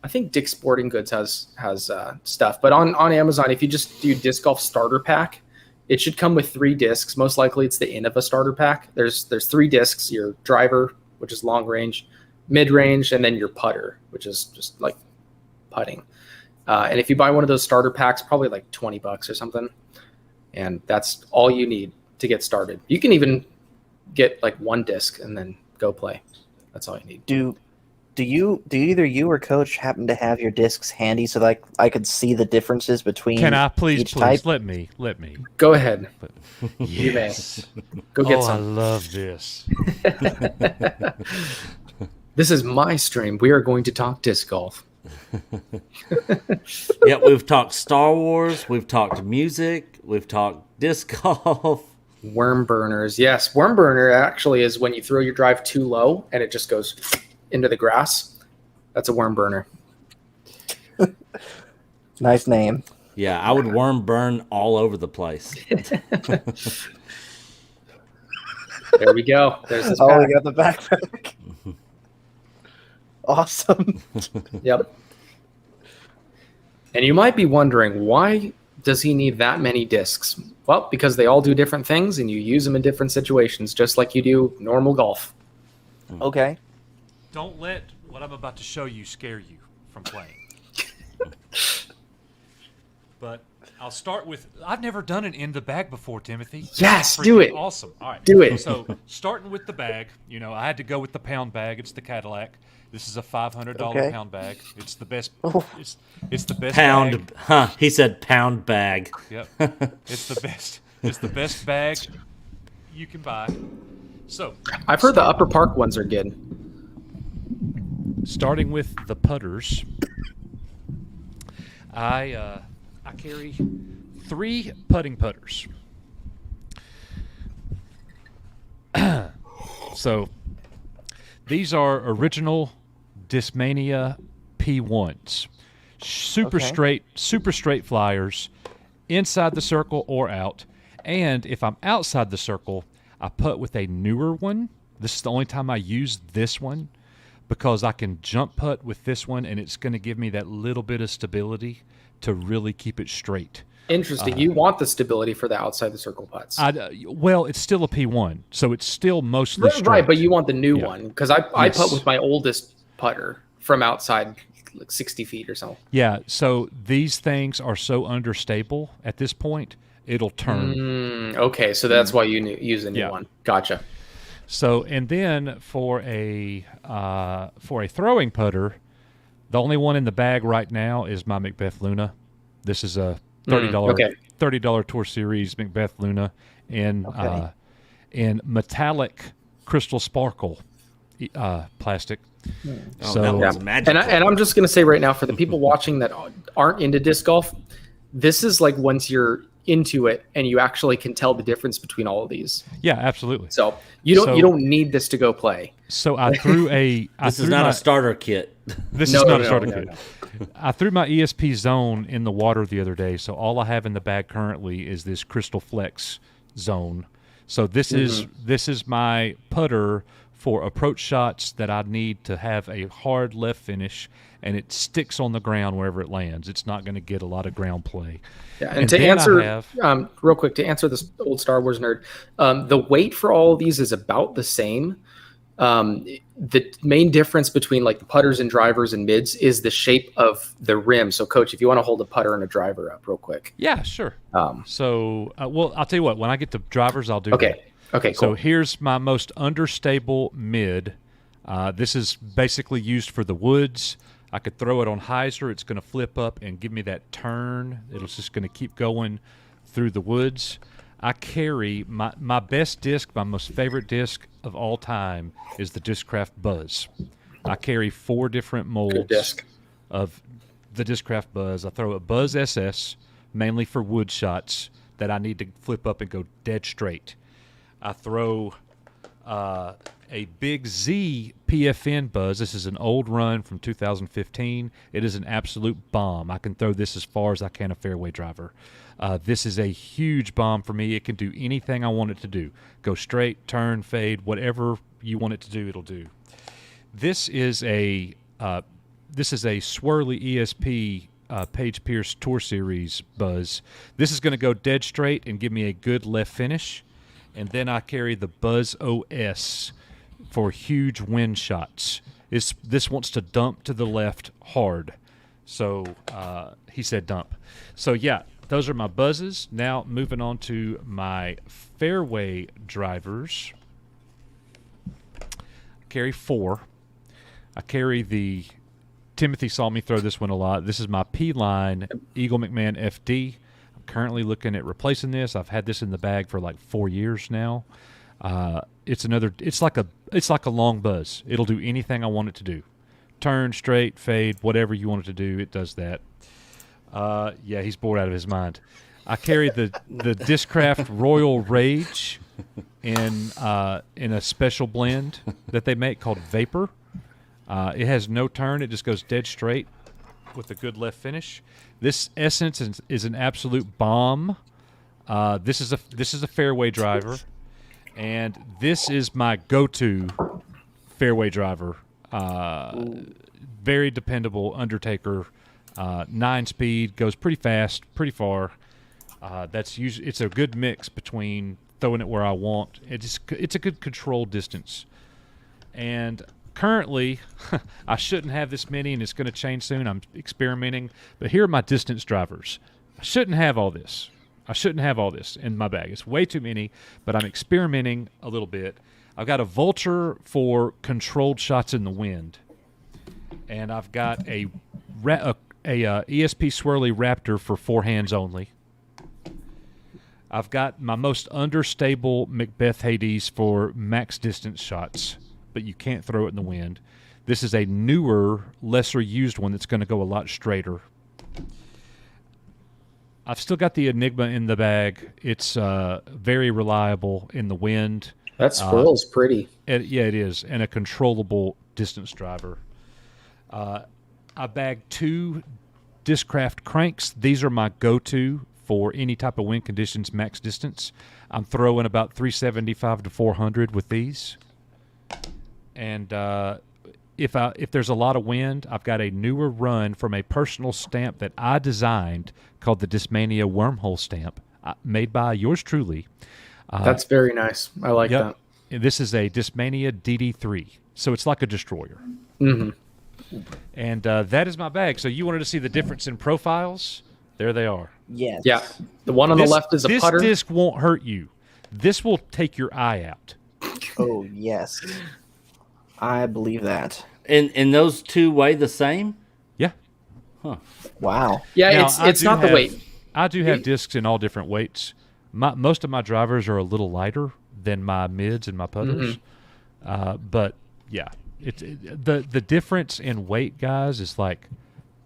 I think Dick's Sporting Goods has stuff, but on Amazon, if you just do disc golf starter pack, it should come with 3 discs. Most likely it's the end of a starter pack. There's 3 discs: your driver, which is long range, mid range, and then your putter, which is just like putting. And if you buy one of those starter packs, probably like $20 or something. And that's all you need to get started. You can even get like 1 disc and then go play. That's all you need. Do either you or Coach happen to have your discs handy so that I could see the differences between? Can I please type? let me? Go ahead. Yes. You may. Go get some. I love this. This is my stream. We are going to talk disc golf. Yeah, we've talked Star Wars, we've talked music, we've talked disc golf. Worm burners. Yes, worm burner actually is when you throw your drive too low and it just goes into the grass. That's a worm burner. Nice name. Yeah, I would worm burn all over the place. There we go. There's this we got the backpack. Awesome. Yep. And you might be wondering, why does he need that many discs? Well, because they all do different things and you use them in different situations, just like you do normal golf. Okay. Don't let what I'm about to show you scare you from playing. But I'll start with, I've never done an in the bag before, Timothy. Yes, do it. Awesome. All right. Do it. So starting with the bag, I had to go with the pound bag. It's the Cadillac. This is a $500 pound bag. It's the best. It's the best pound. Bag. Huh? He said pound bag. Yep. It's the best. It's the best bag you can buy. So I've heard the Upper Park ones are good. Starting with the putters, I carry 3 putting putters. So these are original Discmania P1s, super straight flyers, inside the circle or out. And if I'm outside the circle, I putt with a newer one. This is the only time I use this one, because I can jump putt with this one, and it's going to give me that little bit of stability to really keep it straight. Interesting. You want the stability for the outside the circle putts. Well, it's still a P1, so it's still mostly straight. Right, but you want the new one, because I putt with my oldest putter from outside, like 60 feet or so. Yeah, so these things are so understable at this point, it'll turn. Okay, so that's why you use a new one. Gotcha. So, and then for a throwing putter, the only one in the bag right now is my Macbeth Luna. This is a $30 Tour Series Macbeth Luna in metallic crystal sparkle plastic. So that was magical. And I'm just going to say right now, for the people watching that aren't into disc golf, this is like once you're into it and you actually can tell the difference between all of these. Yeah, absolutely. So you don't need this to go play. So I threw This is not a starter kit. This is not a starter kit. I threw my ESP Zone in the water the other day, so all I have in the bag currently is this Crystal Flex Zone. So this is my putter for approach shots that I need to have a hard left finish, and it sticks on the ground wherever it lands. It's not going to get a lot of ground play. Yeah, and to answer, real quick, to answer this old Star Wars nerd, the weight for all of these is about the same. The main difference between like the putters and drivers and mids is the shape of the rim. So, Coach, if you want to hold a putter and a driver up real quick. Yeah, sure. Well, I'll tell you what. When I get to drivers, I'll do that. Okay, cool. So here's my most understable mid. This is basically used for the woods. I could throw it on hyzer. It's going to flip up and give me that turn. It's just going to keep going through the woods. I carry my best disc, my most favorite disc of all time is the Discraft Buzz. I carry 4 different molds of the Discraft Buzz. I throw a Buzz SS, mainly for wood shots that I need to flip up and go dead straight. I throw a Big Z PFN Buzz. This is an old run from 2015. It is an absolute bomb. I can throw this as far as I can a fairway driver. This is a huge bomb for me. It can do anything I want it to do. Go straight, turn, fade, whatever you want it to do, it'll do. This is a swirly ESP Page Pierce Tour Series Buzz. This is going to go dead straight and give me a good left finish. And then I carry the Buzz OS for huge wind shots. This wants to dump to the left hard. So he said dump. So yeah, those are my buzzes. Now moving on to my fairway drivers. I carry 4. I carry the Timothy saw me throw this one a lot. This is my P-Line Eagle McMahon FD. I'm currently looking at replacing this. I've had this in the bag for like 4 years now. It's like a long buzz. It'll do anything I want it to do. Turn, straight, fade, whatever you want it to do, it does that. Yeah, he's bored out of his mind. I carry the Discraft Royal Rage in a special blend that they make called Vapor. It has no turn. It just goes dead straight with a good left finish. This Essence is an absolute bomb. This is a fairway driver, and this is my go-to fairway driver. Very dependable Undertaker. 9-speed, goes pretty fast, pretty far. It's a good mix between throwing it where I want. It's a good control distance. And currently, I shouldn't have this many, and it's going to change soon. I'm experimenting, but here are my distance drivers. I shouldn't have all this. In my bag. It's way too many, but I'm experimenting a little bit. I've got a Vulture for controlled shots in the wind, and I've got a ESP Swirly Raptor for 4 hands only. I've got my most understable Macbeth Hades for max distance shots, but you can't throw it in the wind. This is a newer, lesser used one that's going to go a lot straighter. I've still got the Enigma in the bag. It's very reliable in the wind. That swirl's pretty. Yeah, it is, and a controllable distance driver. I bagged 2 Discraft cranks. These are my go-to for any type of wind conditions, max distance. I'm throwing about 375 to 400 with these. And if there's a lot of wind, I've got a newer run from a personal stamp that I designed called the Discmania Wormhole Stamp, made by yours truly. That's very nice. I like that. This is a Discmania DD3, so it's like a destroyer. Mm-hmm. And that is my bag. So you wanted to see the difference in profiles? There they are. Yes. Yeah. The one on the left is a putter. This disc won't hurt you. This will take your eye out. Oh, yes. I believe that. And those 2 weigh the same? Yeah. Huh. Wow. Yeah, now, it's not the weight. I do have discs in all different weights. Most of my drivers are a little lighter than my mids and my putters. Mm-hmm. But Yeah, the difference in weight, guys, is like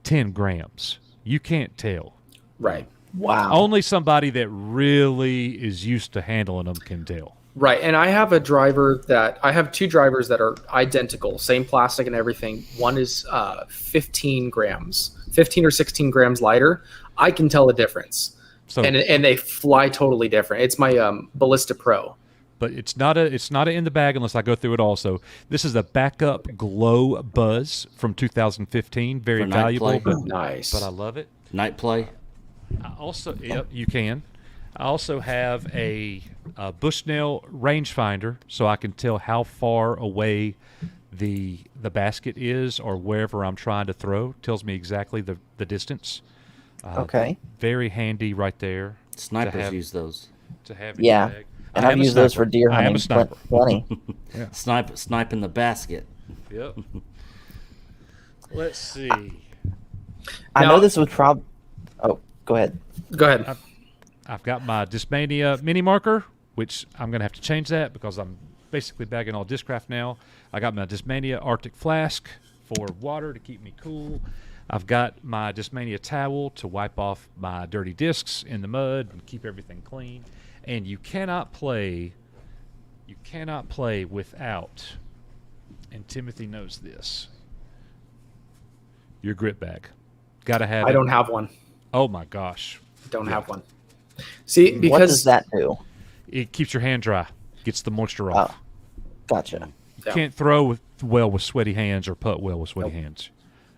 10 grams. You can't tell. Right. Wow. Only somebody that really is used to handling them can tell. Right. And I have two drivers that are identical, same plastic and everything. One is 15 or 16 grams lighter. I can tell the difference. So, and they fly totally different. It's my Ballista Pro. But it's not a in the bag unless I go through it also. This is a backup Glow Buzz from 2015. Very valuable, but nice. But I love it. Night play. Yep, you can. I also have a Bushnell Rangefinder, so I can tell how far away the basket is or wherever I'm trying to throw. Tells me exactly the distance. Okay. Very handy right there. Snipers use those. To have in your bag. And I've used those for deer hunting. I am a sniper. Plenty. Yeah. Snipe in the basket. Yep. Let's see. I know this would probably... Oh, go ahead. Go ahead. I've got my Discmania mini marker, which I'm going to have to change that because I'm basically bagging all Discraft now. I got my Discmania Arctic Flask for water to keep me cool. I've got my Discmania towel to wipe off my dirty discs in the mud and keep everything clean. And you cannot play without, and Timothy knows this, your grip bag. Gotta have it. I don't have one. Oh my gosh. Don't have one. See, because what does that do? It keeps your hand dry, gets the moisture off. Gotcha. You can't throw well with sweaty hands or putt well with sweaty hands.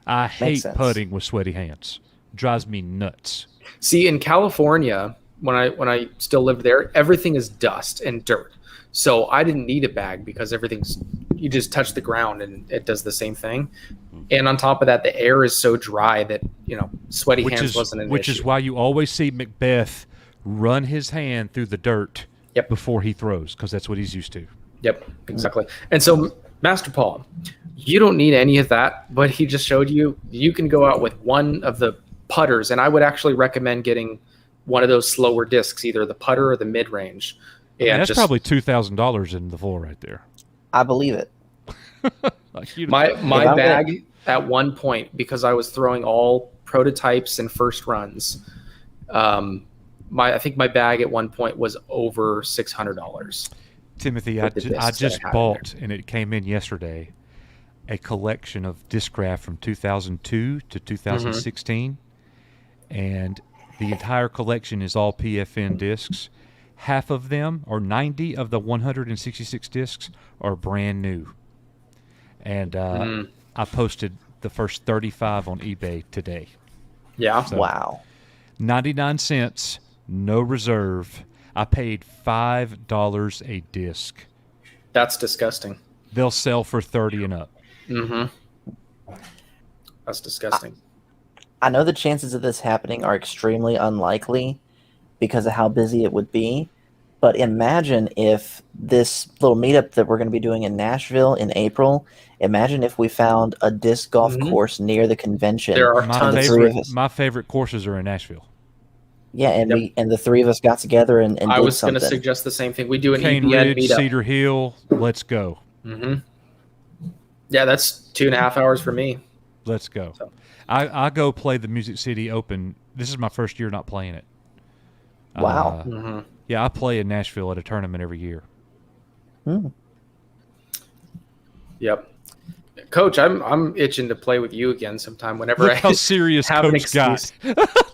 I hate putting with sweaty hands. Drives me nuts. See, in California, when I still lived there, everything is dust and dirt. So I didn't need a bag because you just touch the ground and it does the same thing. And on top of that, the air is so dry that, sweaty hands wasn't an issue. Which is why you always see Macbeth run his hand through the dirt before he throws, because that's what he's used to. Yep, exactly. And so, Master Paul, you don't need any of that, but he just showed you can go out with one of the putters, and I would actually recommend getting one of those slower discs, either the putter or the mid-range. And that's probably $2,000 in the floor right there. I believe it. My bag at one point, because I was throwing all prototypes and first runs, I think my bag at one point was over $600. Timothy, I just bought, and it came in yesterday, a collection of Discraft from 2002 to 2016, and the entire collection is all PFN discs. Half of them, or 90 of the 166 discs, are brand new. And I posted the first 35 on eBay today. Yeah. So, wow. 99 cents, no reserve. I paid $5 a disc. That's disgusting. They'll sell for 30 and up. Mm-hmm. That's disgusting. I know the chances of this happening are extremely unlikely because of how busy it would be. But imagine if this little meetup that we're going to be doing in Nashville in April, imagine if we found a disc golf course near the convention. There are tons. My favorite courses are in Nashville. Yeah, and the three of us got together and I did was going to something. suggest the same thing. We do an Cane EBN Ridge, meetup. Cedar Hill, let's go. Mm-hmm. Yeah, that's 2.5 hours for me. Let's go. So. I go play the Music City Open. This is my first year not playing it. Wow. Yeah, I play in Nashville at a tournament every year. Yep. Coach, I'm itching to play with you again sometime whenever Look how serious have Coach got.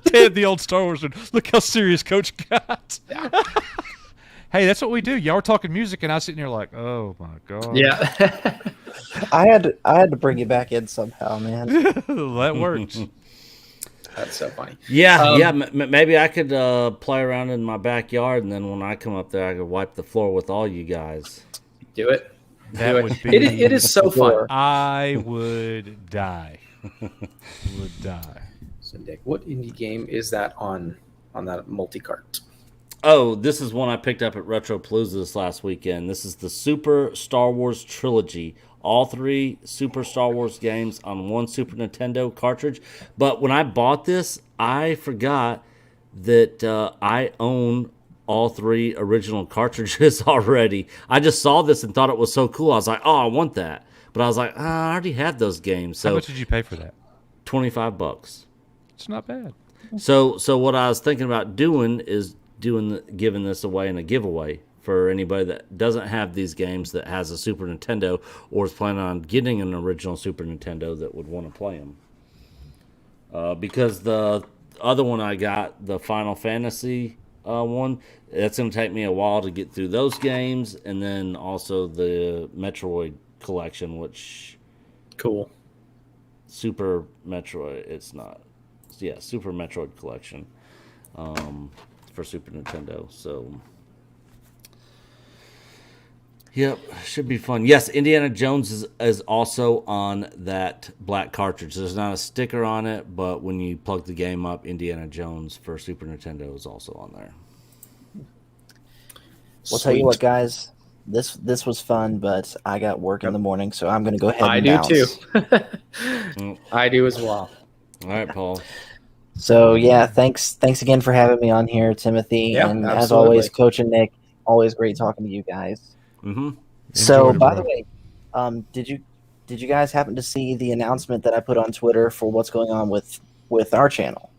Ted, the old Star Wars one. Look how serious Coach got. Yeah. Hey, that's what we do. Y'all were talking music, and I was sitting here like, oh, my God. Yeah. I had to bring you back in somehow, man. That works. That's so funny. Yeah, maybe I could play around in my backyard, and then when I come up there, I could wipe the floor with all you guys. Do it. That would be. It is so fun. I would die. Would die. So, Dick, what indie game is that on that multi-cart? Oh, this is one I picked up at Retropalooza this last weekend. This is the Super Star Wars Trilogy. All three Super Star Wars games on one Super Nintendo cartridge. But when I bought this, I forgot that I own all three original cartridges already. I just saw this and thought it was so cool. I was like, oh, I want that. But I was like, I already have those games. So how much did you pay for that? $25. It's not bad. So what I was thinking about doing is giving this away in a giveaway for anybody that doesn't have these games, that has a Super Nintendo or is planning on getting an original Super Nintendo that would want to play them. Because the other one I got, the Final Fantasy one, that's going to take me a while to get through those games, and then also the Metroid collection, which cool. Super Metroid, it's not. Yeah, Super Metroid collection for Super Nintendo. So, yep, should be fun. Yes, Indiana Jones is also on that black cartridge. There's not a sticker on it, but when you plug the game up, Indiana Jones for Super Nintendo is also on there. We'll tell you what, guys. This was fun, but I got work in the morning, so I'm going to go ahead and bounce. I do too. I do as well. All right, Paul. So yeah, thanks again for having me on here, Timothy. Yeah, and absolutely. As always, Coach and Nick, always great talking to you guys. Mm-hmm. So by the way, did you guys happen to see the announcement that I put on Twitter for what's going on with our channel?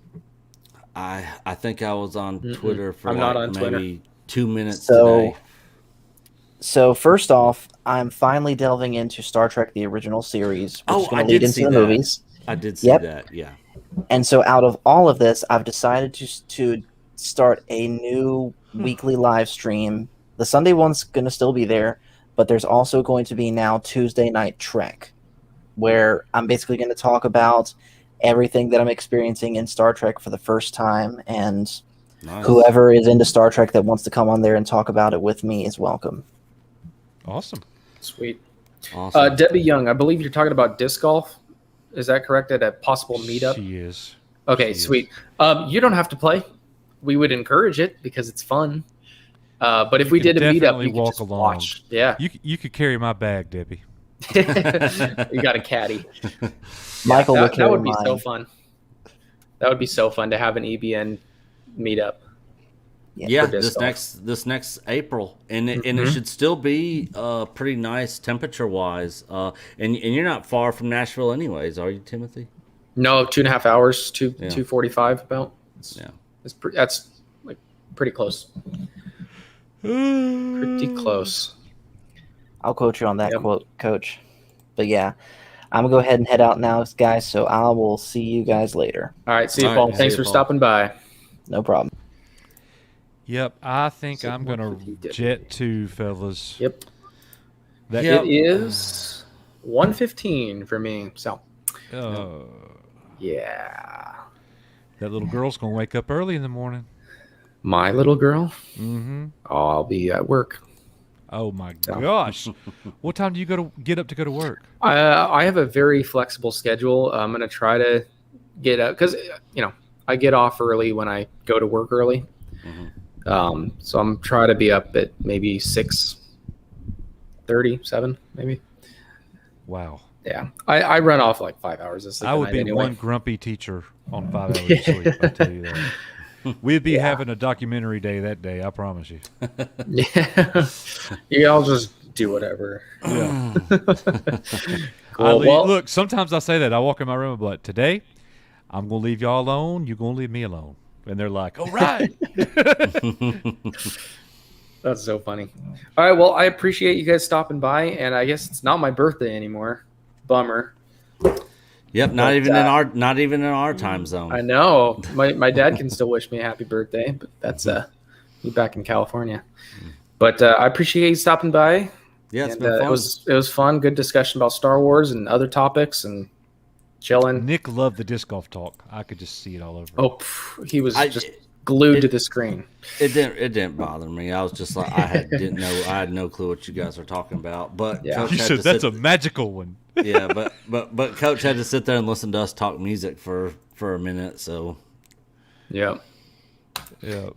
I think I was on Twitter for not on maybe 2 minutes So- today. So first off, I'm finally delving into Star Trek: The Original Series, which is I going to did lead into see the that. movies. I did see Yep. that, yeah. And so out of all of this, I've decided to start a new weekly live stream. The Sunday one's going to still be there, but there's also going to be now Tuesday Night Trek, where I'm basically going to talk about everything that I'm experiencing in Star Trek for the first time, and Nice. whoever is into Star Trek that wants to come on there and talk about it with me is welcome. Awesome. Sweet. Awesome. Debbie Young, I believe you're talking about disc golf. Is that correct? At a possible meetup? She is. Okay, She is. sweet. You don't have to play. We would encourage it because it's fun. But if we can did a meetup, definitely you could walk just along. watch. Yeah. You could carry my bag, Debbie. You got a caddy. Michael will that carry would be so mine. fun. That would be so fun to have an EBN meetup. Yeah, for disc this next April, and it should still be pretty nice temperature wise. And you're not far from Nashville, anyways, are you, Timothy? No, 2.5 hours, Yeah. 2:45 about. Yeah. That's like pretty close. Pretty close. I'll quote you on that Yep. quote, Coach. But yeah, I'm going to go ahead and head out now, guys, so I will see you guys later. All right, see you, All Paul. right, Thanks see you, for Paul. stopping by. No problem. Yep, I think So I'm what gonna did he do? jet to, fellas. Yep. That Yep. It is 1:15 for me. So, yeah. that little girl's gonna wake up early in the morning. My little girl? Mm-hmm. Oh, I'll be at work. Oh my So. gosh! What time do you get up to go to work? I have a very flexible schedule. I'm going to try to get up because, I get off early when I go to work early. So I'm trying to be up at maybe 6:37, maybe. Wow. Yeah. I run off like 5 hours of sleep. I a would night be anyway. one grumpy teacher on 5 hours of sleep. I tell you that. We'd be having a documentary day that day. I promise you. Yeah. I'll just do whatever. Yeah. Cool. Well, Look, sometimes I say that. I walk in my room and be like, today, I'm going to leave y'all alone. You're going to leave me alone. And they're like, all right. that's so funny. All right. Well, I appreciate you guys stopping by. And I guess it's not my birthday anymore. Bummer. Yep, not even in our time zone. I know. My dad can still wish me a happy birthday, but that's me back in California. But I appreciate you stopping by. Yeah, it's And, been fun. It was fun. Good discussion about Star Wars and other topics and chilling. Nick loved the disc golf talk. I could just see it all over. Oh, he was just glued to the screen. It didn't bother me. I was just like I had no clue what you guys were talking about. But Yeah. Coach You had said to that's sit- a magical one. yeah, but Coach had to sit there and listen to us talk music for a minute. So Yeah. Yeah.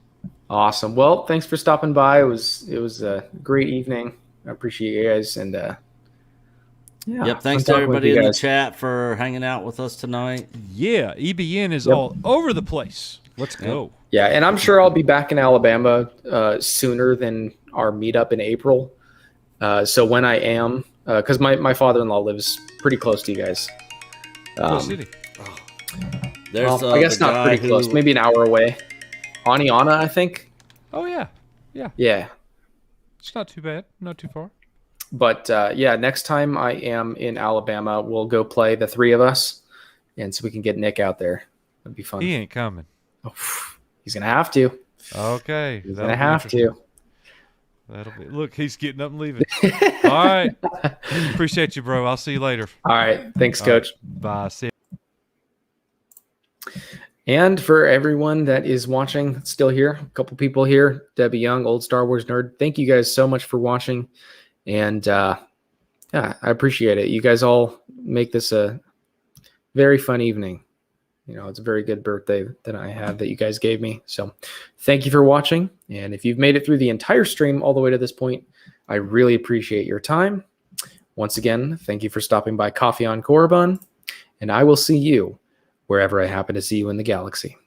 Awesome. Well, thanks for stopping by. It was a great evening. I appreciate you guys. And yeah. yep, thanks fun to talking with everybody you in the guys. chat for hanging out with us tonight. Yeah, EBN is Yep. all over the place. Let's go. Yeah, and I'm sure I'll be back in Alabama sooner than our meetup in April. So when I am, because my father-in-law lives pretty close to you guys. What city? There's I guess not pretty close, maybe an hour away. Aniana, I think. Oh yeah. It's not too bad, not too far. But next time I am in Alabama, we'll go play, the three of us, and so we can get Nick out there. That'd be fun. He ain't coming. Oh, he's gonna have to. Okay, he's gonna have to. That'll be. Look, he's getting up and leaving. All right. Appreciate you, bro. I'll see you later. All right. Thanks, Coach. Right. Bye. See you. And for everyone that is watching, still here, a couple people here, Debbie Young, old Star Wars nerd. Thank you guys so much for watching. And I appreciate it. You guys all make this a very fun evening. It's a very good birthday that I have that you guys gave me. So thank you for watching. And if you've made it through the entire stream all the way to this point, I really appreciate your time. Once again, thank you for stopping by Coffee on Korriban. And I will see you wherever I happen to see you in the galaxy.